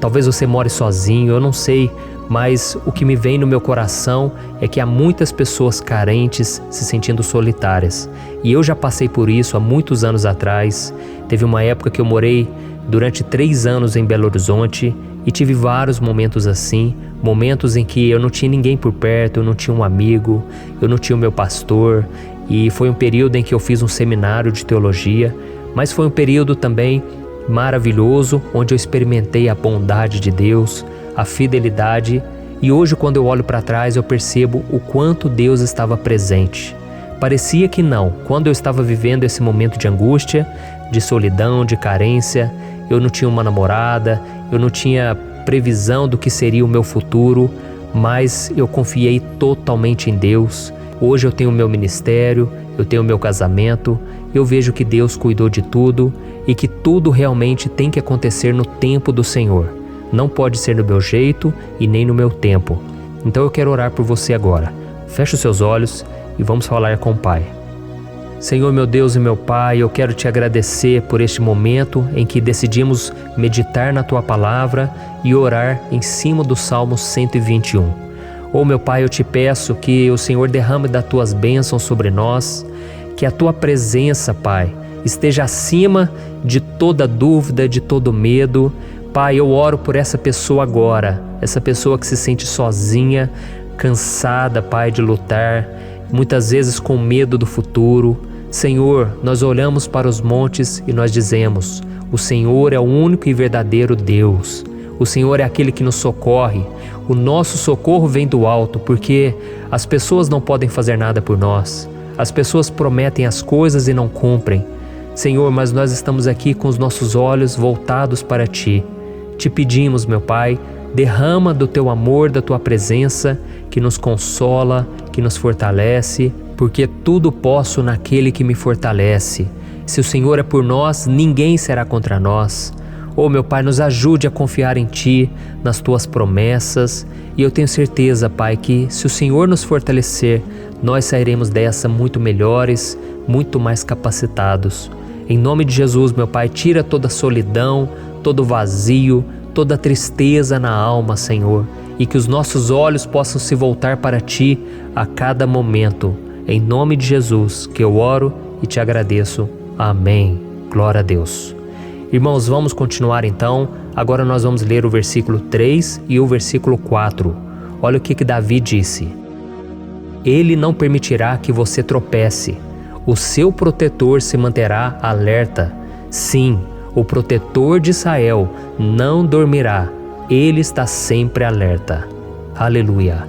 talvez você more sozinho, eu não sei, mas o que me vem no meu coração é que há muitas pessoas carentes se sentindo solitárias. E eu já passei por isso há muitos anos atrás. Teve uma época que eu morei durante 3 anos em Belo Horizonte e tive vários momentos assim, momentos em que eu não tinha ninguém por perto, eu não tinha um amigo, eu não tinha o meu pastor, e foi um período em que eu fiz um seminário de teologia, mas foi um período também maravilhoso, onde eu experimentei a bondade de Deus, a fidelidade, e hoje quando eu olho para trás eu percebo o quanto Deus estava presente. Parecia que não, quando eu estava vivendo esse momento de angústia, de solidão, de carência, eu não tinha uma namorada, eu não tinha previsão do que seria o meu futuro, mas eu confiei totalmente em Deus. Hoje eu tenho o meu ministério, eu tenho o meu casamento, eu vejo que Deus cuidou de tudo e que tudo realmente tem que acontecer no tempo do Senhor. Não pode ser no meu jeito e nem no meu tempo. Então eu quero orar por você agora. Feche os seus olhos e vamos falar com o Pai. Senhor, meu Deus e meu Pai, eu quero te agradecer por este momento em que decidimos meditar na Tua Palavra e orar em cima do Salmo 121. Oh, meu Pai, eu te peço que o Senhor derrame das Tuas bênçãos sobre nós, que a Tua presença, Pai, esteja acima de toda dúvida, de todo medo. Pai, eu oro por essa pessoa agora, essa pessoa que se sente sozinha, cansada, Pai, de lutar, muitas vezes com medo do futuro. Senhor, nós olhamos para os montes e nós dizemos: o Senhor é o único e verdadeiro Deus. O Senhor é aquele que nos socorre. O nosso socorro vem do alto, porque as pessoas não podem fazer nada por nós. As pessoas prometem as coisas e não cumprem. Senhor, mas nós estamos aqui com os nossos olhos voltados para Ti. Te pedimos, meu Pai, derrama do Teu amor, da Tua presença, que nos consola, que nos fortalece, porque tudo posso naquele que me fortalece. Se o Senhor é por nós, ninguém será contra nós. Oh, meu Pai, nos ajude a confiar em Ti, nas Tuas promessas. E eu tenho certeza, Pai, que se o Senhor nos fortalecer, nós sairemos dessa muito melhores, muito mais capacitados. Em nome de Jesus, meu Pai, tira toda a solidão, todo o vazio, toda a tristeza na alma, Senhor. E que os nossos olhos possam se voltar para Ti a cada momento. Em nome de Jesus, que eu oro e te agradeço. Amém. Glória a Deus. Irmãos, vamos continuar então. Agora nós vamos ler o versículo 3 e o versículo 4. Olha o que Davi disse. Ele não permitirá que você tropece. O seu protetor se manterá alerta. Sim, o protetor de Israel não dormirá. Ele está sempre alerta. Aleluia.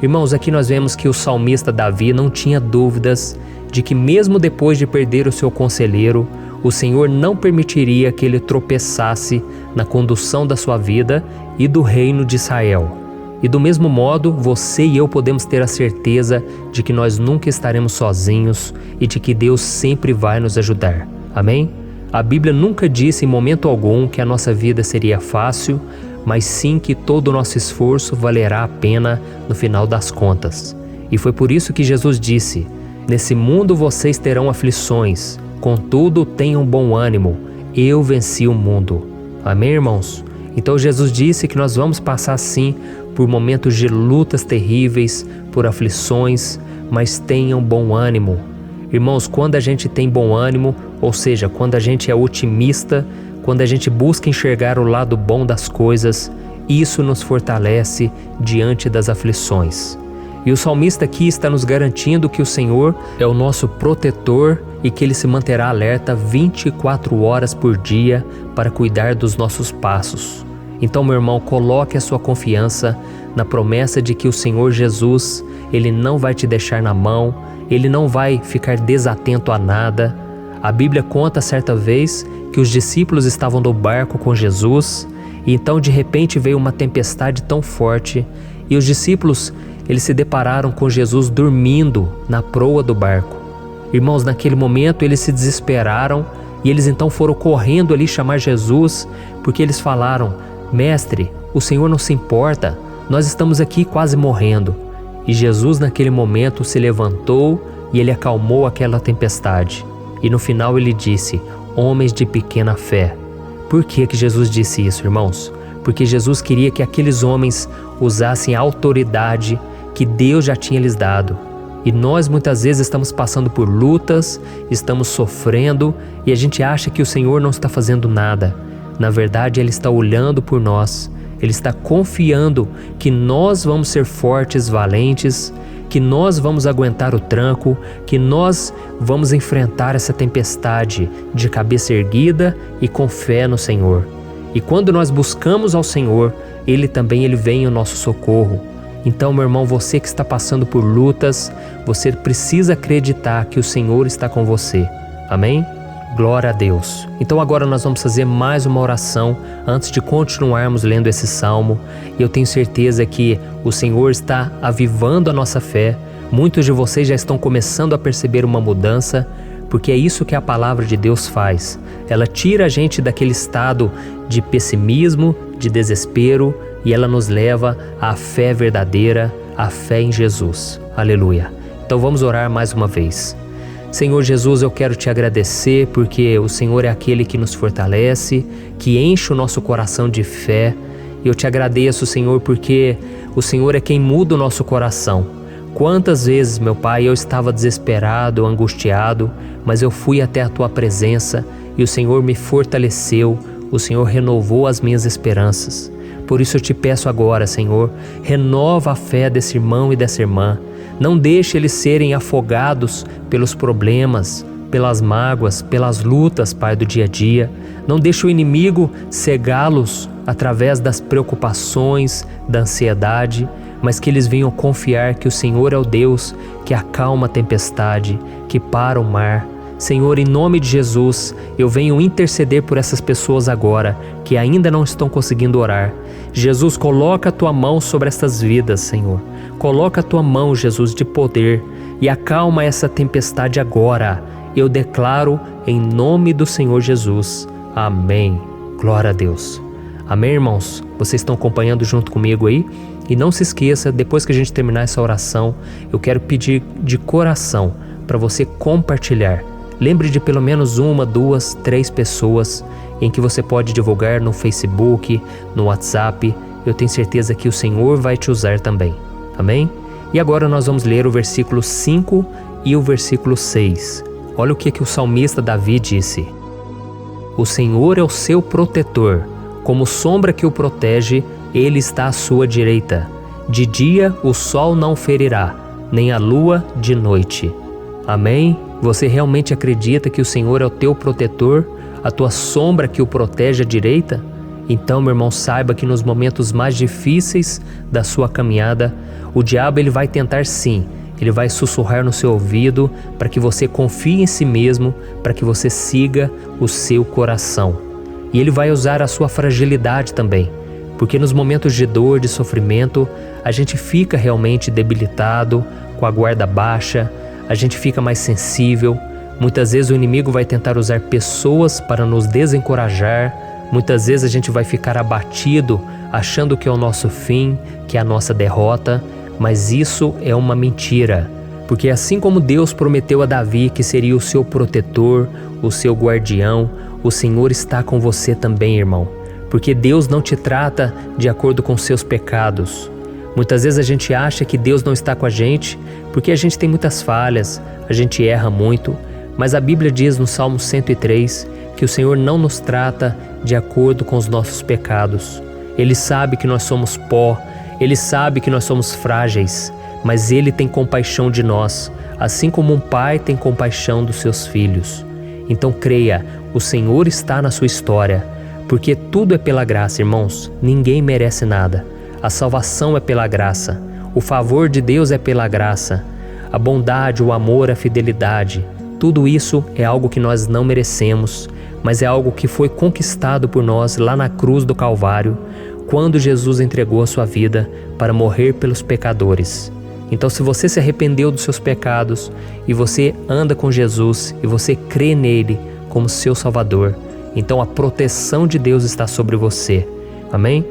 Irmãos, aqui nós vemos que o salmista Davi não tinha dúvidas de que mesmo depois de perder o seu conselheiro, o Senhor não permitiria que ele tropeçasse na condução da sua vida e do reino de Israel. E do mesmo modo, você e eu podemos ter a certeza de que nós nunca estaremos sozinhos e de que Deus sempre vai nos ajudar. Amém? A Bíblia nunca disse em momento algum que a nossa vida seria fácil, mas sim que todo o nosso esforço valerá a pena no final das contas. E foi por isso que Jesus disse: nesse mundo vocês terão aflições, contudo tenham bom ânimo, eu venci o mundo. Amém, irmãos? Então Jesus disse que nós vamos passar sim por momentos de lutas terríveis, por aflições, mas tenham bom ânimo. Irmãos, quando a gente tem bom ânimo, ou seja, quando a gente é otimista, quando a gente busca enxergar o lado bom das coisas, isso nos fortalece diante das aflições. E o salmista aqui está nos garantindo que o Senhor é o nosso protetor e que Ele se manterá alerta 24 horas por dia para cuidar dos nossos passos. Então, meu irmão, coloque a sua confiança na promessa de que o Senhor Jesus, Ele não vai te deixar na mão, Ele não vai ficar desatento a nada. A Bíblia conta certa vez que os discípulos estavam no barco com Jesus e então de repente veio uma tempestade tão forte e os discípulos eles se depararam com Jesus dormindo na proa do barco. Irmãos, naquele momento eles se desesperaram e eles então foram correndo ali chamar Jesus, porque eles falaram: Mestre, o Senhor não se importa, nós estamos aqui quase morrendo. E Jesus naquele momento se levantou e Ele acalmou aquela tempestade. E no final Ele disse: homens de pequena fé. Por que Jesus disse isso, irmãos? Porque Jesus queria que aqueles homens usassem a autoridade que Deus já tinha lhes dado. E nós muitas vezes estamos passando por lutas, estamos sofrendo e a gente acha que o Senhor não está fazendo nada. Na verdade, Ele está olhando por nós, Ele está confiando que nós vamos ser fortes, valentes, que nós vamos aguentar o tranco, que nós vamos enfrentar essa tempestade de cabeça erguida e com fé no Senhor. E quando nós buscamos ao Senhor, Ele vem ao nosso socorro. Então, meu irmão, você que está passando por lutas, você precisa acreditar que o Senhor está com você. Amém? Glória a Deus. Então agora nós vamos fazer mais uma oração antes de continuarmos lendo esse salmo. E eu tenho certeza que o Senhor está avivando a nossa fé. Muitos de vocês já estão começando a perceber uma mudança, porque é isso que a palavra de Deus faz. Ela tira a gente daquele estado de pessimismo, de desespero, e ela nos leva à fé verdadeira, à fé em Jesus. Aleluia. Então vamos orar mais uma vez. Senhor Jesus, eu quero te agradecer porque o Senhor é aquele que nos fortalece, que enche o nosso coração de fé. Eu te agradeço, Senhor, porque o Senhor é quem muda o nosso coração. Quantas vezes, meu Pai, eu estava desesperado, angustiado, mas eu fui até a Tua presença e o Senhor me fortaleceu, o Senhor renovou as minhas esperanças. Por isso eu te peço agora, Senhor, renova a fé desse irmão e dessa irmã. Não deixe eles serem afogados pelos problemas, pelas mágoas, pelas lutas, Pai, do dia a dia. Não deixa o inimigo cegá-los através das preocupações, da ansiedade, mas que eles venham confiar que o Senhor é o Deus que acalma a tempestade, que para o mar. Senhor, em nome de Jesus, eu venho interceder por essas pessoas agora que ainda não estão conseguindo orar. Jesus, coloca a Tua mão sobre essas vidas, Senhor. Coloca a Tua mão, Jesus, de poder e acalma essa tempestade agora. Eu declaro em nome do Senhor Jesus. Amém. Glória a Deus. Amém, irmãos? Vocês estão acompanhando junto comigo aí? E não se esqueça, depois que a gente terminar essa oração, eu quero pedir de coração para você compartilhar. Lembre de pelo menos 1, 2, 3 pessoas em que você pode divulgar no Facebook, no WhatsApp. Eu tenho certeza que o Senhor vai te usar também. Amém? E agora nós vamos ler o versículo 5 e o versículo 6. Olha o que o salmista Davi disse. O Senhor é o seu protetor, como sombra que o protege, Ele está à sua direita. De dia o sol não ferirá, nem a lua de noite. Amém? Você realmente acredita que o Senhor é o teu protetor, a tua sombra que o protege à direita? Então, meu irmão, saiba que nos momentos mais difíceis da sua caminhada, o diabo ele vai tentar sim, ele vai sussurrar no seu ouvido para que você confie em si mesmo, para que você siga o seu coração. E ele vai usar a sua fragilidade também, porque nos momentos de dor, de sofrimento, a gente fica realmente debilitado, com a guarda baixa, a gente fica mais sensível. Muitas vezes o inimigo vai tentar usar pessoas para nos desencorajar. Muitas vezes a gente vai ficar abatido, achando que é o nosso fim, que é a nossa derrota. Mas isso é uma mentira. Porque assim como Deus prometeu a Davi que seria o seu protetor, o seu guardião, o Senhor está com você também, irmão. Porque Deus não te trata de acordo com seus pecados. Muitas vezes a gente acha que Deus não está com a gente porque a gente tem muitas falhas, a gente erra muito, mas a Bíblia diz no Salmo 103 que o Senhor não nos trata de acordo com os nossos pecados. Ele sabe que nós somos pó, Ele sabe que nós somos frágeis, mas Ele tem compaixão de nós, assim como um pai tem compaixão dos seus filhos. Então creia, o Senhor está na sua história, porque tudo é pela graça, irmãos, ninguém merece nada. A salvação é pela graça, o favor de Deus é pela graça, a bondade, o amor, a fidelidade, tudo isso é algo que nós não merecemos, mas é algo que foi conquistado por nós lá na cruz do Calvário, quando Jesus entregou a sua vida para morrer pelos pecadores. Então, se você se arrependeu dos seus pecados e você anda com Jesus e você crê nele como seu Salvador, então a proteção de Deus está sobre você. Amém?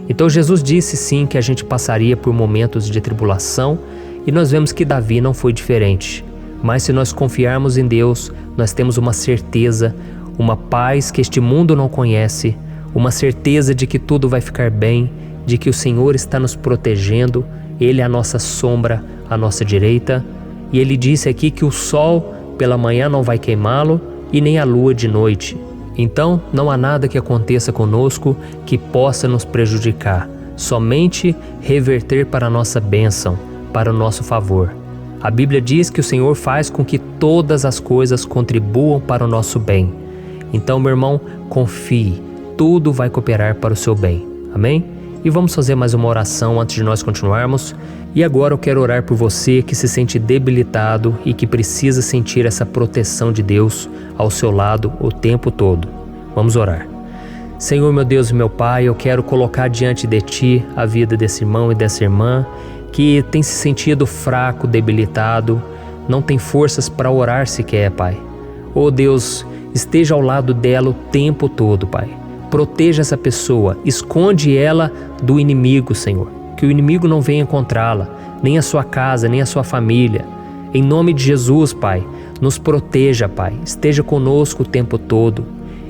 Então Jesus disse sim que a gente passaria por momentos de tribulação e nós vemos que Davi não foi diferente. Mas se nós confiarmos em Deus, nós temos uma certeza, uma paz que este mundo não conhece, uma certeza de que tudo vai ficar bem, de que o Senhor está nos protegendo, Ele é a nossa sombra, à nossa direita. E Ele disse aqui que o sol pela manhã não vai queimá-lo e nem a lua de noite. Então, não há nada que aconteça conosco que possa nos prejudicar, somente reverter para a nossa bênção, para o nosso favor. A Bíblia diz que o Senhor faz com que todas as coisas contribuam para o nosso bem. Então, meu irmão, confie, tudo vai cooperar para o seu bem. Amém? E vamos fazer mais uma oração antes de nós continuarmos. E agora eu quero orar por você que se sente debilitado e que precisa sentir essa proteção de Deus ao seu lado o tempo todo. Vamos orar. Senhor, meu Deus e meu Pai, eu quero colocar diante de Ti a vida desse irmão e dessa irmã que tem se sentido fraco, debilitado, não tem forças para orar sequer, Pai. Oh Deus, esteja ao lado dela o tempo todo, Pai. Proteja essa pessoa, esconde ela do inimigo, Senhor. Que o inimigo não venha encontrá-la, nem a sua casa, nem a sua família. Em nome de Jesus, Pai, nos proteja, Pai. Esteja conosco o tempo todo.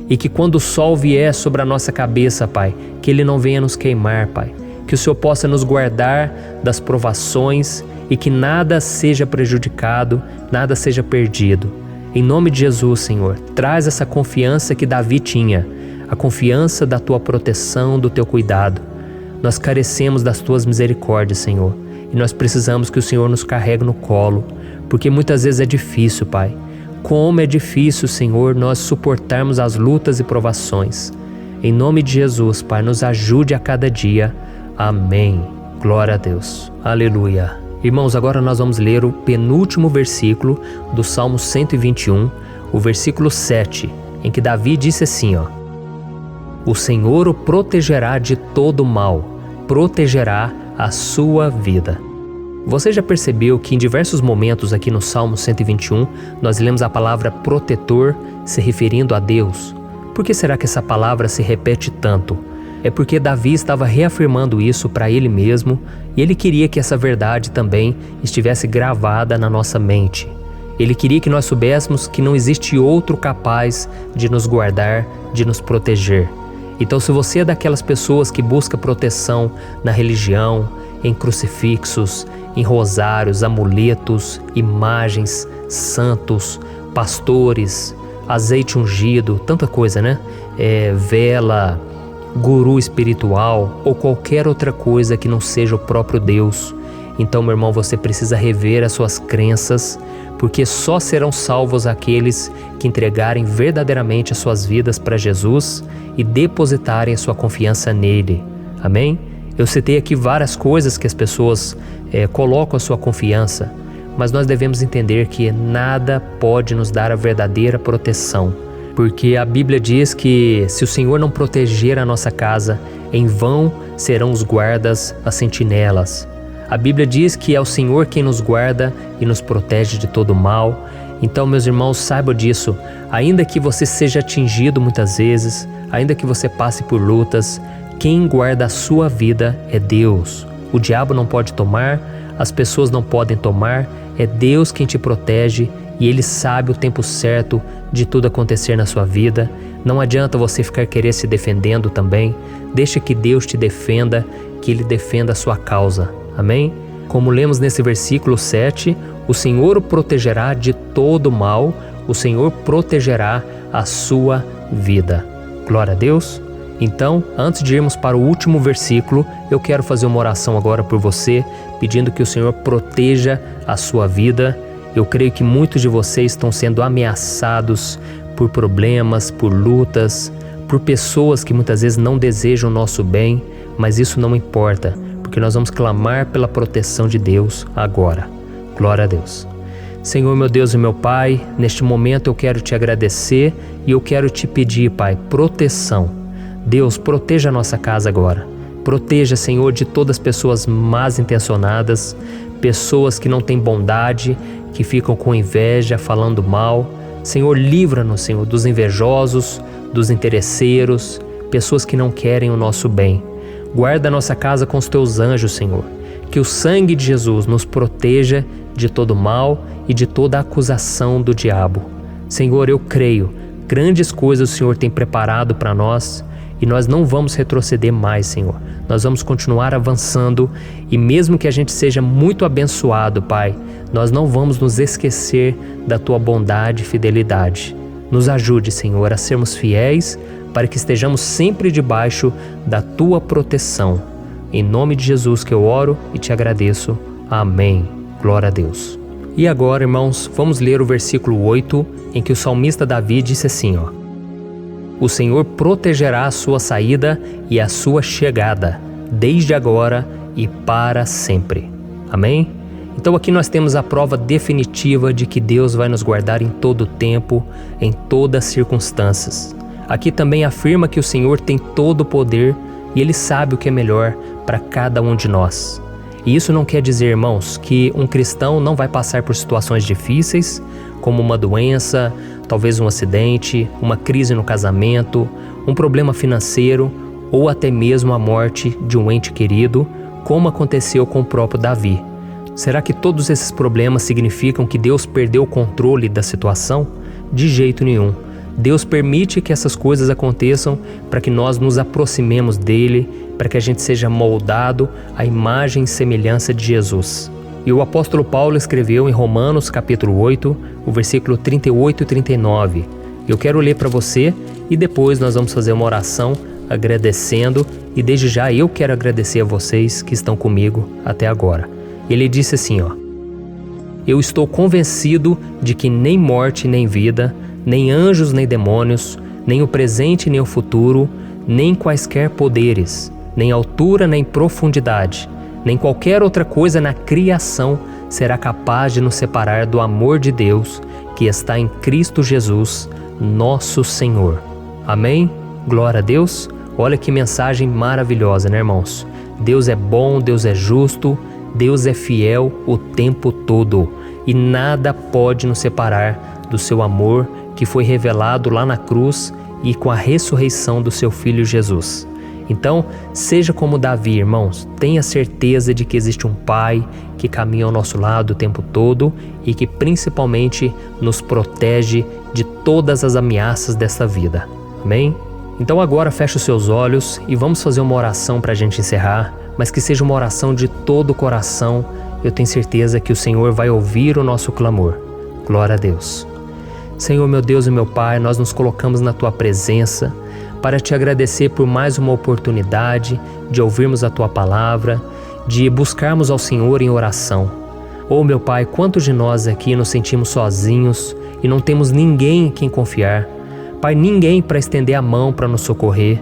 E que quando o sol vier sobre a nossa cabeça, Pai, que ele não venha nos queimar, Pai. Que o Senhor possa nos guardar das provações e que nada seja prejudicado, nada seja perdido. Em nome de Jesus, Senhor, traz essa confiança que Davi tinha, a confiança da Tua proteção, do Teu cuidado. Nós carecemos das Tuas misericórdias, Senhor, e nós precisamos que o Senhor nos carregue no colo, porque muitas vezes é difícil, Pai. como é difícil, Senhor, nós suportarmos as lutas e provações. Em nome de Jesus, Pai, nos ajude a cada dia. Amém. Glória a Deus. Aleluia. Irmãos, agora nós vamos ler o penúltimo versículo do Salmo 121, o versículo 7, em que Davi disse assim, ó: O Senhor o protegerá de todo mal, protegerá a sua vida. Você já percebeu que em diversos momentos aqui no Salmo 121 nós lemos a palavra protetor se referindo a Deus? Por que será que essa palavra se repete tanto? É porque Davi estava reafirmando isso para ele mesmo e ele queria que essa verdade também estivesse gravada na nossa mente. Ele queria que nós soubéssemos que não existe outro capaz de nos guardar, de nos proteger. Então, se você é daquelas pessoas que busca proteção na religião, em crucifixos, em rosários, amuletos, imagens, santos, pastores, azeite ungido, tanta coisa, né? Vela, guru espiritual ou qualquer outra coisa que não seja o próprio Deus. Então, meu irmão, você precisa rever as suas crenças, porque só serão salvos aqueles que entregarem verdadeiramente as suas vidas para Jesus e depositarem a sua confiança nele. Amém? Eu citei aqui várias coisas que as pessoas colocam a sua confiança, mas nós devemos entender que nada pode nos dar a verdadeira proteção, porque a Bíblia diz que se o Senhor não proteger a nossa casa, em vão serão os guardas, as sentinelas. A Bíblia diz que é o Senhor quem nos guarda e nos protege de todo mal. Então, meus irmãos, saibam disso. Ainda que você seja atingido muitas vezes, ainda que você passe por lutas, quem guarda a sua vida é Deus. O diabo não pode tomar, as pessoas não podem tomar, é Deus quem te protege e Ele sabe o tempo certo de tudo acontecer na sua vida. Não adianta você ficar querer se defendendo também. Deixa que Deus te defenda, que Ele defenda a sua causa. Amém? Como lemos nesse versículo 7, o Senhor o protegerá de todo mal, o Senhor protegerá a sua vida. Glória a Deus. Então, antes de irmos para o último versículo, eu quero fazer uma oração agora por você, pedindo que o Senhor proteja a sua vida. Eu creio que muitos de vocês estão sendo ameaçados por problemas, por lutas, por pessoas que muitas vezes não desejam o nosso bem, mas isso não importa, porque nós vamos clamar pela proteção de Deus agora. Glória a Deus. Senhor, meu Deus e meu Pai, neste momento eu quero te agradecer e eu quero te pedir, Pai, proteção. Deus, proteja a nossa casa agora. Proteja, Senhor, de todas as pessoas más intencionadas, pessoas que não têm bondade, que ficam com inveja, falando mal. Senhor, livra-nos, Senhor, dos invejosos, dos interesseiros, pessoas que não querem o nosso bem. Guarda a nossa casa com os teus anjos, Senhor. Que o sangue de Jesus nos proteja de todo mal e de toda acusação do diabo. Senhor, eu creio, grandes coisas o Senhor tem preparado para nós e nós não vamos retroceder mais, Senhor. Nós vamos continuar avançando e mesmo que a gente seja muito abençoado, Pai, nós não vamos nos esquecer da Tua bondade e fidelidade. Nos ajude, Senhor, a sermos fiéis para que estejamos sempre debaixo da Tua proteção. Em nome de Jesus que eu oro e te agradeço. Amém. Glória a Deus. E agora, irmãos, vamos ler o versículo 8, em que o salmista Davi disse assim, ó: O Senhor protegerá a sua saída e a sua chegada, desde agora e para sempre. Amém? Então aqui nós temos a prova definitiva de que Deus vai nos guardar em todo o tempo, em todas as circunstâncias. Aqui também afirma que o Senhor tem todo o poder e Ele sabe o que é melhor para cada um de nós. E isso não quer dizer, irmãos, que um cristão não vai passar por situações difíceis, como uma doença, talvez um acidente, uma crise no casamento, um problema financeiro ou até mesmo a morte de um ente querido, como aconteceu com o próprio Davi. Será que todos esses problemas significam que Deus perdeu o controle da situação? De jeito nenhum. Deus permite que essas coisas aconteçam para que nós nos aproximemos dele, para que a gente seja moldado à imagem e semelhança de Jesus. E o apóstolo Paulo escreveu em Romanos capítulo 8, o versículo 38 e 39. Eu quero ler para você e depois nós vamos fazer uma oração agradecendo, e desde já eu quero agradecer a vocês que estão comigo até agora. Ele disse assim, ó: eu estou convencido de que nem morte nem vida, nem anjos nem demônios, nem o presente nem o futuro, nem quaisquer poderes, nem altura nem profundidade, nem qualquer outra coisa na criação será capaz de nos separar do amor de Deus que está em Cristo Jesus, nosso Senhor. Amém? Glória a Deus. Olha que mensagem maravilhosa, né, irmãos? Deus é bom, Deus é justo, Deus é fiel o tempo todo e nada pode nos separar do seu amor que foi revelado lá na cruz e com a ressurreição do seu Filho Jesus. Então, seja como Davi, irmãos, tenha certeza de que existe um Pai que caminha ao nosso lado o tempo todo e que principalmente nos protege de todas as ameaças dessa vida. Amém? Então agora feche os seus olhos e vamos fazer uma oração para a gente encerrar, mas que seja uma oração de todo o coração. Eu tenho certeza que o Senhor vai ouvir o nosso clamor. Glória a Deus. Senhor, meu Deus e meu Pai, nós nos colocamos na Tua presença para Te agradecer por mais uma oportunidade de ouvirmos a Tua palavra, de buscarmos ao Senhor em oração. Oh, meu Pai, quantos de nós aqui nos sentimos sozinhos e não temos ninguém em quem confiar. Pai, ninguém para estender a mão para nos socorrer.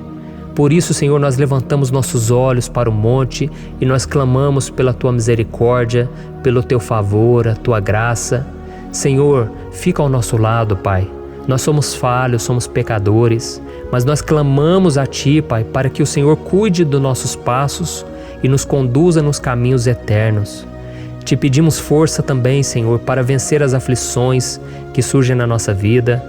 Por isso, Senhor, nós levantamos nossos olhos para o monte e nós clamamos pela Tua misericórdia, pelo Teu favor, a Tua graça. Senhor, fica ao nosso lado, Pai. Nós somos falhos, somos pecadores, mas nós clamamos a Ti, Pai, para que o Senhor cuide dos nossos passos e nos conduza nos caminhos eternos. Te pedimos força também, Senhor, para vencer as aflições que surgem na nossa vida,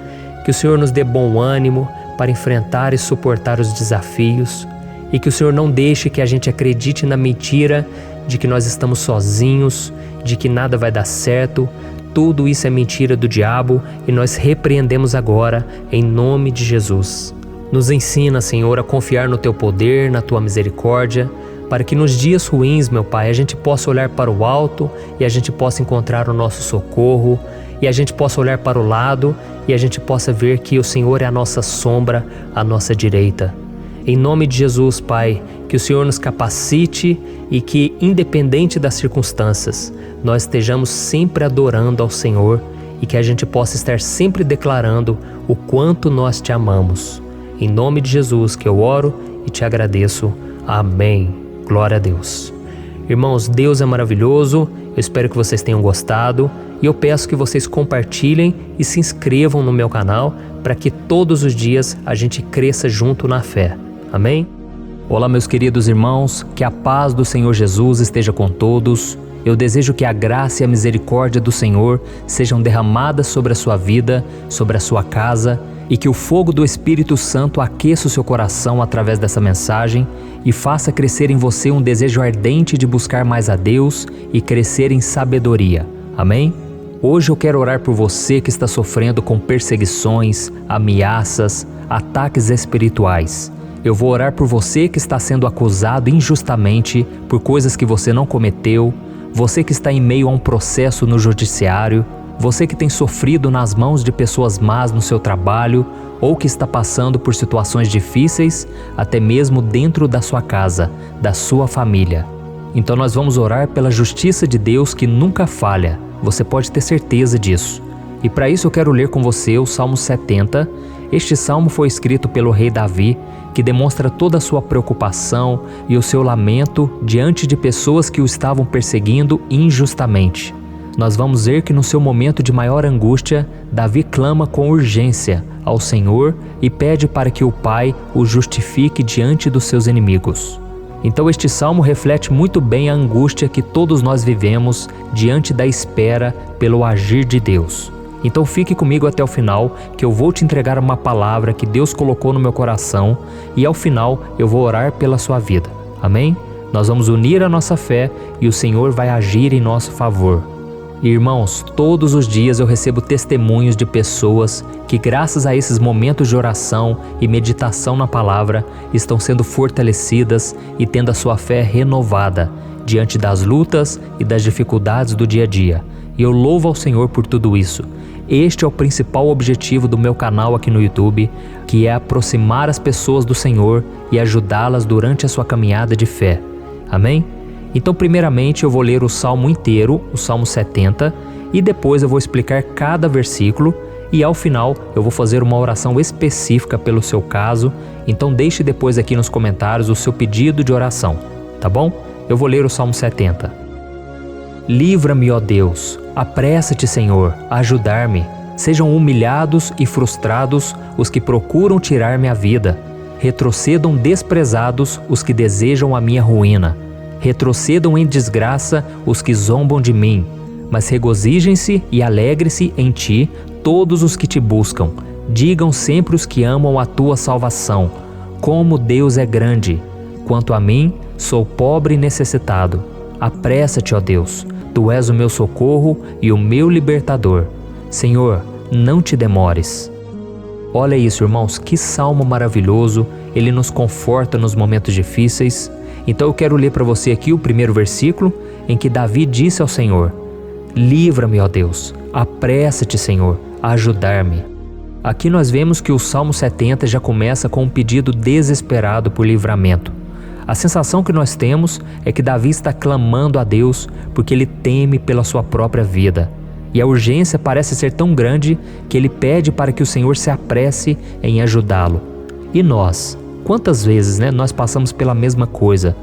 que o Senhor nos dê bom ânimo para enfrentar e suportar os desafios e que o Senhor não deixe que a gente acredite na mentira de que nós estamos sozinhos, de que nada vai dar certo. Tudo isso é mentira do diabo e nós repreendemos agora em nome de Jesus. Nos ensina, Senhor, a confiar no Teu poder, na Tua misericórdia, para que nos dias ruins, meu Pai, a gente possa olhar para o alto e a gente possa encontrar o nosso socorro, e a gente possa olhar para o lado e a gente possa ver que o Senhor é a nossa sombra, a nossa direita. Em nome de Jesus, Pai, que o Senhor nos capacite e que, independente das circunstâncias, nós estejamos sempre adorando ao Senhor e que a gente possa estar sempre declarando o quanto nós Te amamos. Em nome de Jesus que eu oro e Te agradeço. Amém. Glória a Deus. Irmãos, Deus é maravilhoso. Eu espero que vocês tenham gostado e eu peço que vocês compartilhem e se inscrevam no meu canal para que todos os dias a gente cresça junto na fé. Amém? Olá, meus queridos irmãos, que a paz do Senhor Jesus esteja com todos. Eu desejo que a graça e a misericórdia do Senhor sejam derramadas sobre a sua vida, sobre a sua casa, e que o fogo do Espírito Santo aqueça o seu coração através dessa mensagem e faça crescer em você um desejo ardente de buscar mais a Deus e crescer em sabedoria. Amém? Hoje eu quero orar por você que está sofrendo com perseguições, ameaças, ataques espirituais. Eu vou orar por você que está sendo acusado injustamente por coisas que você não cometeu, você que está em meio a um processo no judiciário, você que tem sofrido nas mãos de pessoas más no seu trabalho ou que está passando por situações difíceis, até mesmo dentro da sua casa, da sua família. Então nós vamos orar pela justiça de Deus que nunca falha, você pode ter certeza disso. E para isso eu quero ler com você o Salmo 70. Este salmo foi escrito pelo rei Davi, que demonstra toda a sua preocupação e o seu lamento diante de pessoas que o estavam perseguindo injustamente. Nós vamos ver que no seu momento de maior angústia, Davi clama com urgência ao Senhor e pede para que o Pai o justifique diante dos seus inimigos. Então este salmo reflete muito bem a angústia que todos nós vivemos diante da espera pelo agir de Deus. Então fique comigo até o final, que eu vou te entregar uma palavra que Deus colocou no meu coração e ao final eu vou orar pela sua vida. Amém? Nós vamos unir a nossa fé e o Senhor vai agir em nosso favor. Irmãos, todos os dias eu recebo testemunhos de pessoas que, graças a esses momentos de oração e meditação na palavra, estão sendo fortalecidas e tendo a sua fé renovada diante das lutas e das dificuldades do dia a dia. E eu louvo ao Senhor por tudo isso. Este é o principal objetivo do meu canal aqui no YouTube, que é aproximar as pessoas do Senhor e ajudá-las durante a sua caminhada de fé. Amém? Então, primeiramente, eu vou ler o Salmo inteiro, o Salmo 70, e depois eu vou explicar cada versículo e ao final eu vou fazer uma oração específica pelo seu caso, então deixe depois aqui nos comentários o seu pedido de oração, tá bom? Eu vou ler o Salmo 70. Livra-me, ó Deus, apressa-te, Senhor, a ajudar-me. Sejam humilhados e frustrados os que procuram tirar-me a vida. Retrocedam desprezados os que desejam a minha ruína. Retrocedam em desgraça os que zombam de mim. Mas regozijem-se e alegre-se em ti todos os que te buscam. Digam sempre os que amam a tua salvação. Como Deus é grande! Quanto a mim, sou pobre e necessitado. Apressa-te, ó Deus, tu és o meu socorro e o meu libertador. Senhor, não te demores. Olha isso, irmãos, que salmo maravilhoso, ele nos conforta nos momentos difíceis. Então eu quero ler para você aqui o primeiro versículo, em que Davi disse ao Senhor: livra-me, ó Deus, apressa-te, Senhor, a ajudar-me. Aqui nós vemos que o Salmo 70 já começa com um pedido desesperado por livramento. A sensação que nós temos é que Davi está clamando a Deus porque ele teme pela sua própria vida. E a urgência parece ser tão grande que ele pede para que o Senhor se apresse em ajudá-lo. E nós? Quantas vezes nós passamos pela mesma coisa?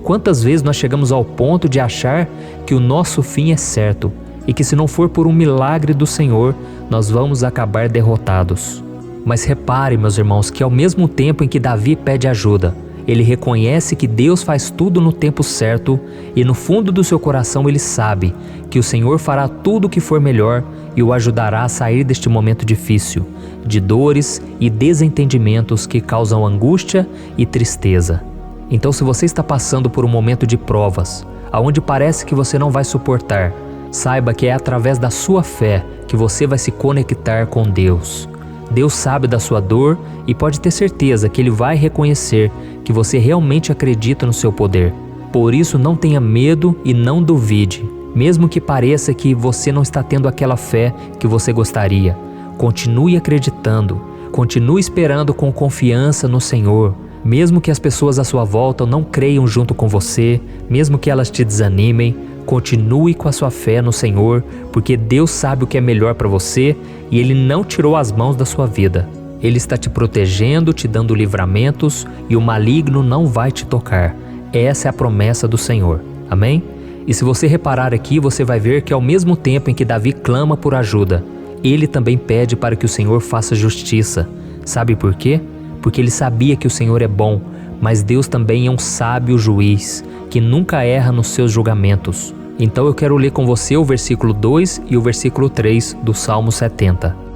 Quantas vezes nós chegamos ao ponto de achar que o nosso fim é certo e que se não for por um milagre do Senhor, nós vamos acabar derrotados? Mas repare, meus irmãos, que ao mesmo tempo em que Davi pede ajuda, ele reconhece que Deus faz tudo no tempo certo e no fundo do seu coração ele sabe que o Senhor fará tudo o que for melhor e o ajudará a sair deste momento difícil, de dores e desentendimentos que causam angústia e tristeza. Então, se você está passando por um momento de provas, aonde parece que você não vai suportar, saiba que é através da sua fé que você vai se conectar com Deus. Deus sabe da sua dor e pode ter certeza que Ele vai reconhecer que você realmente acredita no seu poder. Por isso, não tenha medo e não duvide, mesmo que pareça que você não está tendo aquela fé que você gostaria. Continue acreditando, continue esperando com confiança no Senhor. Mesmo que as pessoas à sua volta não creiam junto com você, mesmo que elas te desanimem, continue com a sua fé no Senhor, porque Deus sabe o que é melhor para você e Ele não tirou as mãos da sua vida. Ele está te protegendo, te dando livramentos e o maligno não vai te tocar. Essa é a promessa do Senhor. Amém? E se você reparar aqui, você vai ver que ao mesmo tempo em que Davi clama por ajuda, ele também pede para que o Senhor faça justiça. Sabe por quê? Porque ele sabia que o Senhor é bom, mas Deus também é um sábio juiz, que nunca erra nos seus julgamentos. Então eu quero ler com você o versículo 2 e o versículo 3 do Salmo 70.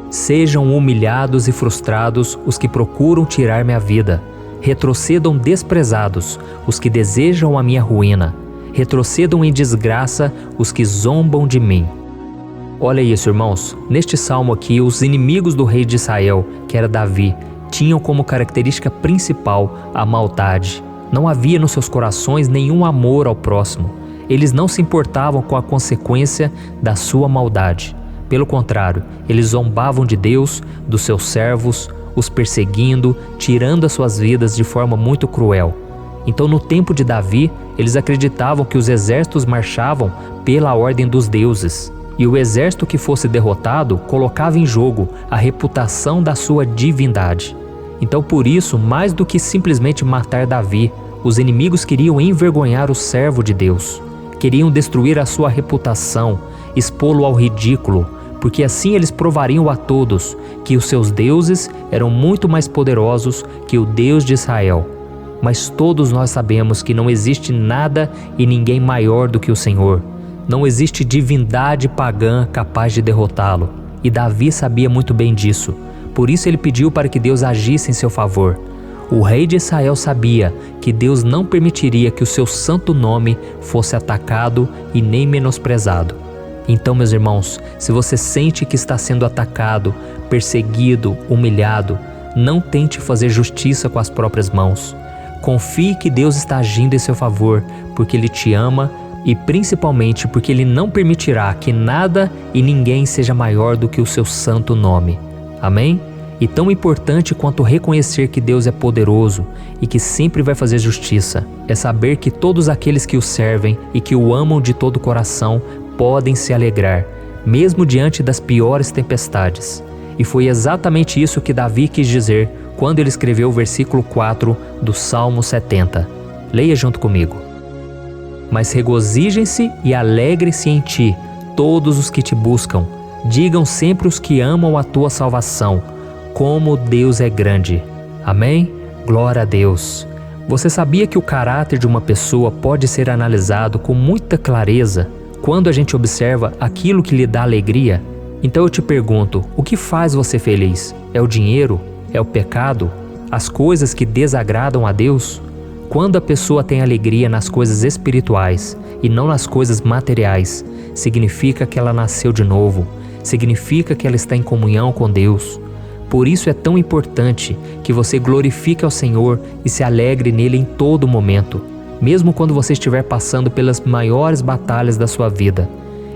Sejam humilhados e frustrados os que procuram tirar-me a vida. Retrocedam desprezados os que desejam a minha ruína. Retrocedam em desgraça os que zombam de mim. Olha isso, irmãos. Neste salmo aqui, os inimigos do rei de Israel, que era Davi, tinham como característica principal a maldade. Não havia nos seus corações nenhum amor ao próximo. Eles não se importavam com a consequência da sua maldade. Pelo contrário, eles zombavam de Deus, dos seus servos, os perseguindo, tirando as suas vidas de forma muito cruel. Então, no tempo de Davi, eles acreditavam que os exércitos marchavam pela ordem dos deuses. E o exército que fosse derrotado colocava em jogo a reputação da sua divindade. Então, por isso, mais do que simplesmente matar Davi, os inimigos queriam envergonhar o servo de Deus. Queriam destruir a sua reputação, expô-lo ao ridículo, porque assim eles provariam a todos que os seus deuses eram muito mais poderosos que o Deus de Israel. Mas todos nós sabemos que não existe nada e ninguém maior do que o Senhor. Não existe divindade pagã capaz de derrotá-lo. E Davi sabia muito bem disso. Por isso ele pediu para que Deus agisse em seu favor. O rei de Israel sabia que Deus não permitiria que o seu santo nome fosse atacado e nem menosprezado. Então, meus irmãos, se você sente que está sendo atacado, perseguido, humilhado, não tente fazer justiça com as próprias mãos. Confie que Deus está agindo em seu favor, porque Ele te ama e principalmente porque Ele não permitirá que nada e ninguém seja maior do que o seu santo nome. Amém? E tão importante quanto reconhecer que Deus é poderoso e que sempre vai fazer justiça, é saber que todos aqueles que o servem e que o amam de todo o coração podem se alegrar, mesmo diante das piores tempestades. E foi exatamente isso que Davi quis dizer quando ele escreveu o versículo 4 do Salmo 70. Leia junto comigo. Mas regozijem-se e alegrem-se em ti, todos os que te buscam. Digam sempre os que amam a tua salvação, como Deus é grande. Amém? Glória a Deus. Você sabia que o caráter de uma pessoa pode ser analisado com muita clareza quando a gente observa aquilo que lhe dá alegria? Então eu te pergunto, o que faz você feliz? É o dinheiro? É o pecado? As coisas que desagradam a Deus? Quando a pessoa tem alegria nas coisas espirituais e não nas coisas materiais, significa que ela nasceu de novo, significa que ela está em comunhão com Deus. Por isso é tão importante que você glorifique ao Senhor e se alegre nele em todo momento, mesmo quando você estiver passando pelas maiores batalhas da sua vida.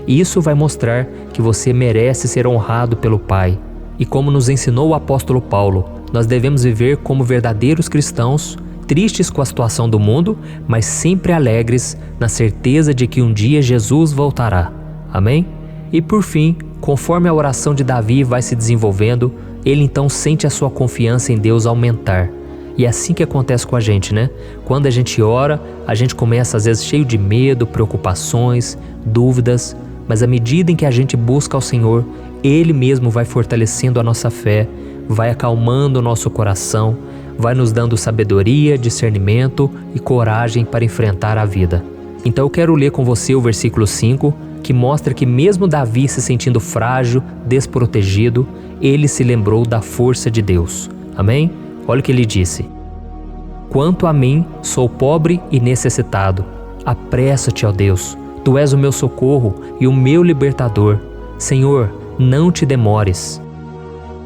Isso vai mostrar que você merece ser honrado pelo Pai. E como nos ensinou o apóstolo Paulo, nós devemos viver como verdadeiros cristãos, tristes com a situação do mundo, mas sempre alegres na certeza de que um dia Jesus voltará. Amém? E por fim, conforme a oração de Davi vai se desenvolvendo, ele então sente a sua confiança em Deus aumentar. E é assim que acontece com a gente, né? Quando a gente ora, a gente começa às vezes cheio de medo, preocupações, dúvidas, mas à medida em que a gente busca ao Senhor, Ele mesmo vai fortalecendo a nossa fé, vai acalmando o nosso coração, vai nos dando sabedoria, discernimento e coragem para enfrentar a vida. Então eu quero ler com você o versículo 5, que mostra que mesmo Davi se sentindo frágil, desprotegido, ele se lembrou da força de Deus. Amém? Olha o que ele disse. Quanto a mim, sou pobre e necessitado. Apressa-te, ó Deus. Tu és o meu socorro e o meu libertador. Senhor, não te demores.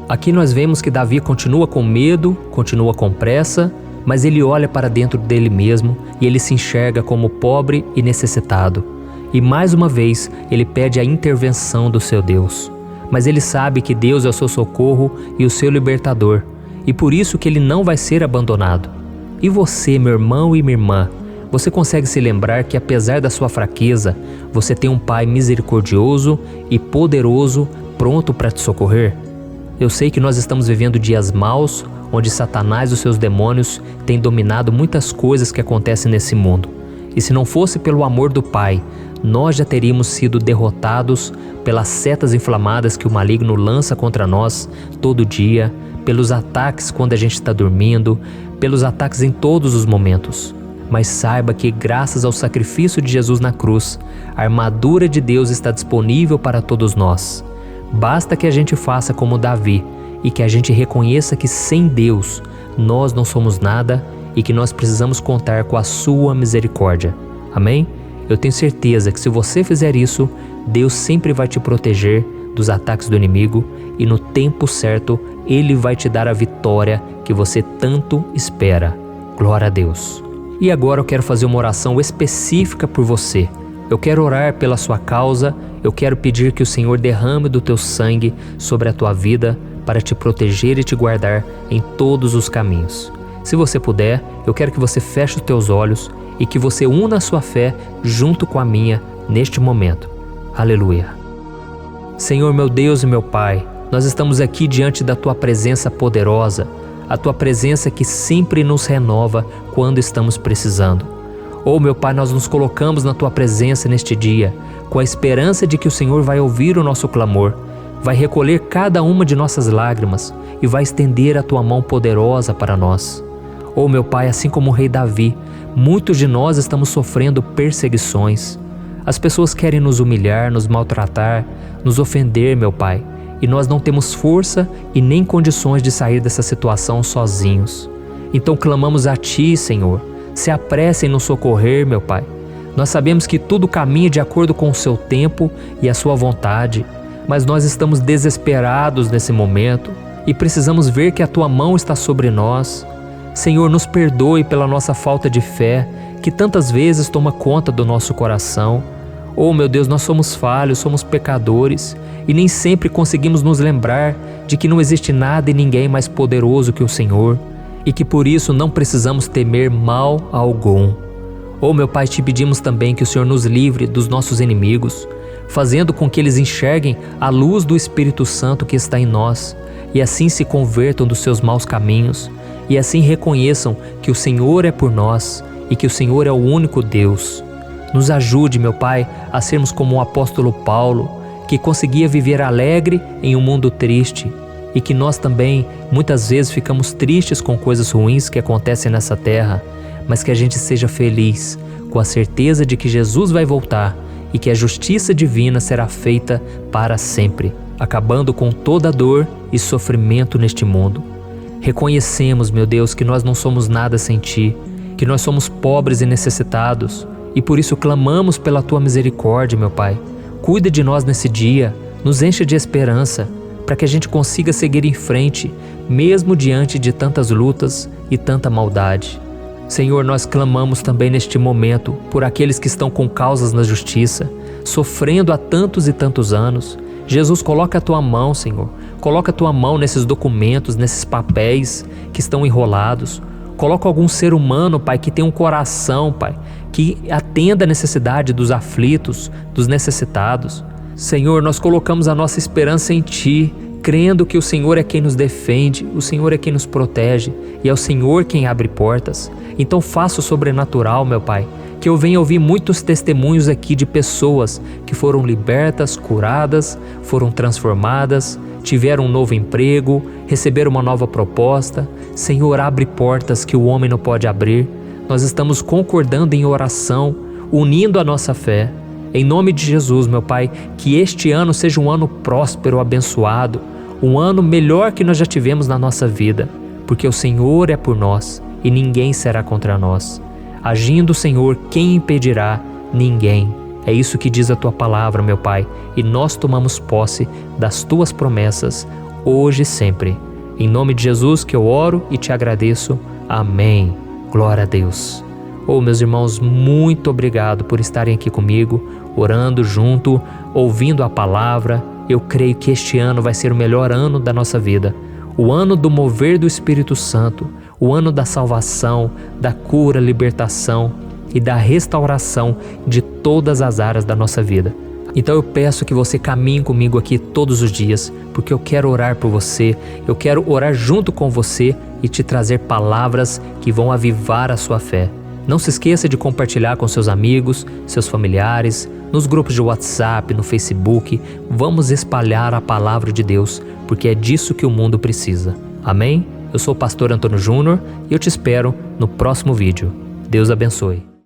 Aqui nós vemos que Davi continua com medo, continua com pressa, mas ele olha para dentro dele mesmo e ele se enxerga como pobre e necessitado. E mais uma vez ele pede a intervenção do seu Deus. Mas ele sabe que Deus é o seu socorro e o seu libertador, e por isso que ele não vai ser abandonado. E você, meu irmão e minha irmã, você consegue se lembrar que apesar da sua fraqueza, você tem um Pai misericordioso e poderoso pronto para te socorrer? Eu sei que nós estamos vivendo dias maus, onde Satanás e os seus demônios têm dominado muitas coisas que acontecem nesse mundo. E se não fosse pelo amor do Pai, nós já teríamos sido derrotados pelas setas inflamadas que o maligno lança contra nós todo dia, pelos ataques quando a gente está dormindo, pelos ataques em todos os momentos. Mas saiba que graças ao sacrifício de Jesus na cruz, a armadura de Deus está disponível para todos nós. Basta que a gente faça como Davi e que a gente reconheça que sem Deus nós não somos nada e que nós precisamos contar com a sua misericórdia. Amém? Eu tenho certeza que se você fizer isso, Deus sempre vai te proteger dos ataques do inimigo e no tempo certo Ele vai te dar a vitória que você tanto espera. Glória a Deus. E agora eu quero fazer uma oração específica por você. Eu quero orar pela sua causa, eu quero pedir que o Senhor derrame do teu sangue sobre a tua vida para te proteger e te guardar em todos os caminhos. Se você puder, eu quero que você feche os teus olhos e que você una a sua fé junto com a minha neste momento. Aleluia. Senhor, meu Deus e meu Pai, nós estamos aqui diante da Tua presença poderosa, a Tua presença que sempre nos renova quando estamos precisando. Oh, meu Pai, nós nos colocamos na Tua presença neste dia, com a esperança de que o Senhor vai ouvir o nosso clamor, vai recolher cada uma de nossas lágrimas e vai estender a Tua mão poderosa para nós. Oh, meu Pai, assim como o rei Davi, muitos de nós estamos sofrendo perseguições. As pessoas querem nos humilhar, nos maltratar, nos ofender, meu Pai, e nós não temos força e nem condições de sair dessa situação sozinhos. Então clamamos a Ti, Senhor, se apresse em nos socorrer, meu Pai. Nós sabemos que tudo caminha de acordo com o Seu tempo e a Sua vontade, mas nós estamos desesperados nesse momento e precisamos ver que a Tua mão está sobre nós. Senhor, nos perdoe pela nossa falta de fé, que tantas vezes toma conta do nosso coração. Oh, meu Deus, nós somos falhos, somos pecadores e nem sempre conseguimos nos lembrar de que não existe nada e ninguém mais poderoso que o Senhor e que por isso não precisamos temer mal algum. Oh, meu Pai, te pedimos também que o Senhor nos livre dos nossos inimigos. fazendo com que eles enxerguem a luz do Espírito Santo que está em nós e assim se convertam dos seus maus caminhos e assim reconheçam que o Senhor é por nós e que o Senhor é o único Deus. Nos ajude, meu Pai, a sermos como o apóstolo Paulo, que conseguia viver alegre em um mundo triste, e que nós também muitas vezes ficamos tristes com coisas ruins que acontecem nessa terra, mas que a gente seja feliz, com a certeza de que Jesus vai voltar e que a justiça divina será feita para sempre, acabando com toda dor e sofrimento neste mundo. Reconhecemos, meu Deus, que nós não somos nada sem Ti, que nós somos pobres e necessitados, e por isso clamamos pela Tua misericórdia, meu Pai. Cuida de nós nesse dia, nos enche de esperança, para que a gente consiga seguir em frente, mesmo diante de tantas lutas e tanta maldade. Senhor, nós clamamos também neste momento por aqueles que estão com causas na justiça, sofrendo há tantos e tantos anos. Jesus, coloca a Tua mão, Senhor. Coloca a Tua mão nesses documentos, nesses papéis que estão enrolados. Coloca algum ser humano, Pai, que tem um coração, Pai, que atenda a necessidade dos aflitos, dos necessitados. Senhor, nós colocamos a nossa esperança em Ti, crendo que o Senhor é quem nos defende, o Senhor é quem nos protege e é o Senhor quem abre portas. Então faça o sobrenatural, meu Pai, que eu venha ouvir muitos testemunhos aqui de pessoas que foram libertas, curadas, foram transformadas, tiveram um novo emprego, receberam uma nova proposta. Senhor, abre portas que o homem não pode abrir. Nós estamos concordando em oração, unindo a nossa fé. Em nome de Jesus, meu Pai, que este ano seja um ano próspero, abençoado, um ano melhor que nós já tivemos na nossa vida, porque o Senhor é por nós e ninguém será contra nós. Agindo o Senhor, quem impedirá? Ninguém. É isso que diz a Tua palavra, meu Pai, e nós tomamos posse das Tuas promessas, hoje e sempre. Em nome de Jesus que eu oro e te agradeço. Amém. Glória a Deus. Meus irmãos, muito obrigado por estarem aqui comigo, orando junto, ouvindo a palavra. Eu creio que este ano vai ser o melhor ano da nossa vida. O ano do mover do Espírito Santo, o ano da salvação, da cura, libertação e da restauração de todas as áreas da nossa vida. Então eu peço que você caminhe comigo aqui todos os dias, porque eu quero orar por você, eu quero orar junto com você e te trazer palavras que vão avivar a sua fé. Não se esqueça de compartilhar com seus amigos, seus familiares, nos grupos de WhatsApp, no Facebook. Vamos espalhar a palavra de Deus, porque é disso que o mundo precisa. Amém? Eu sou o pastor Antônio Júnior e eu te espero no próximo vídeo. Deus abençoe.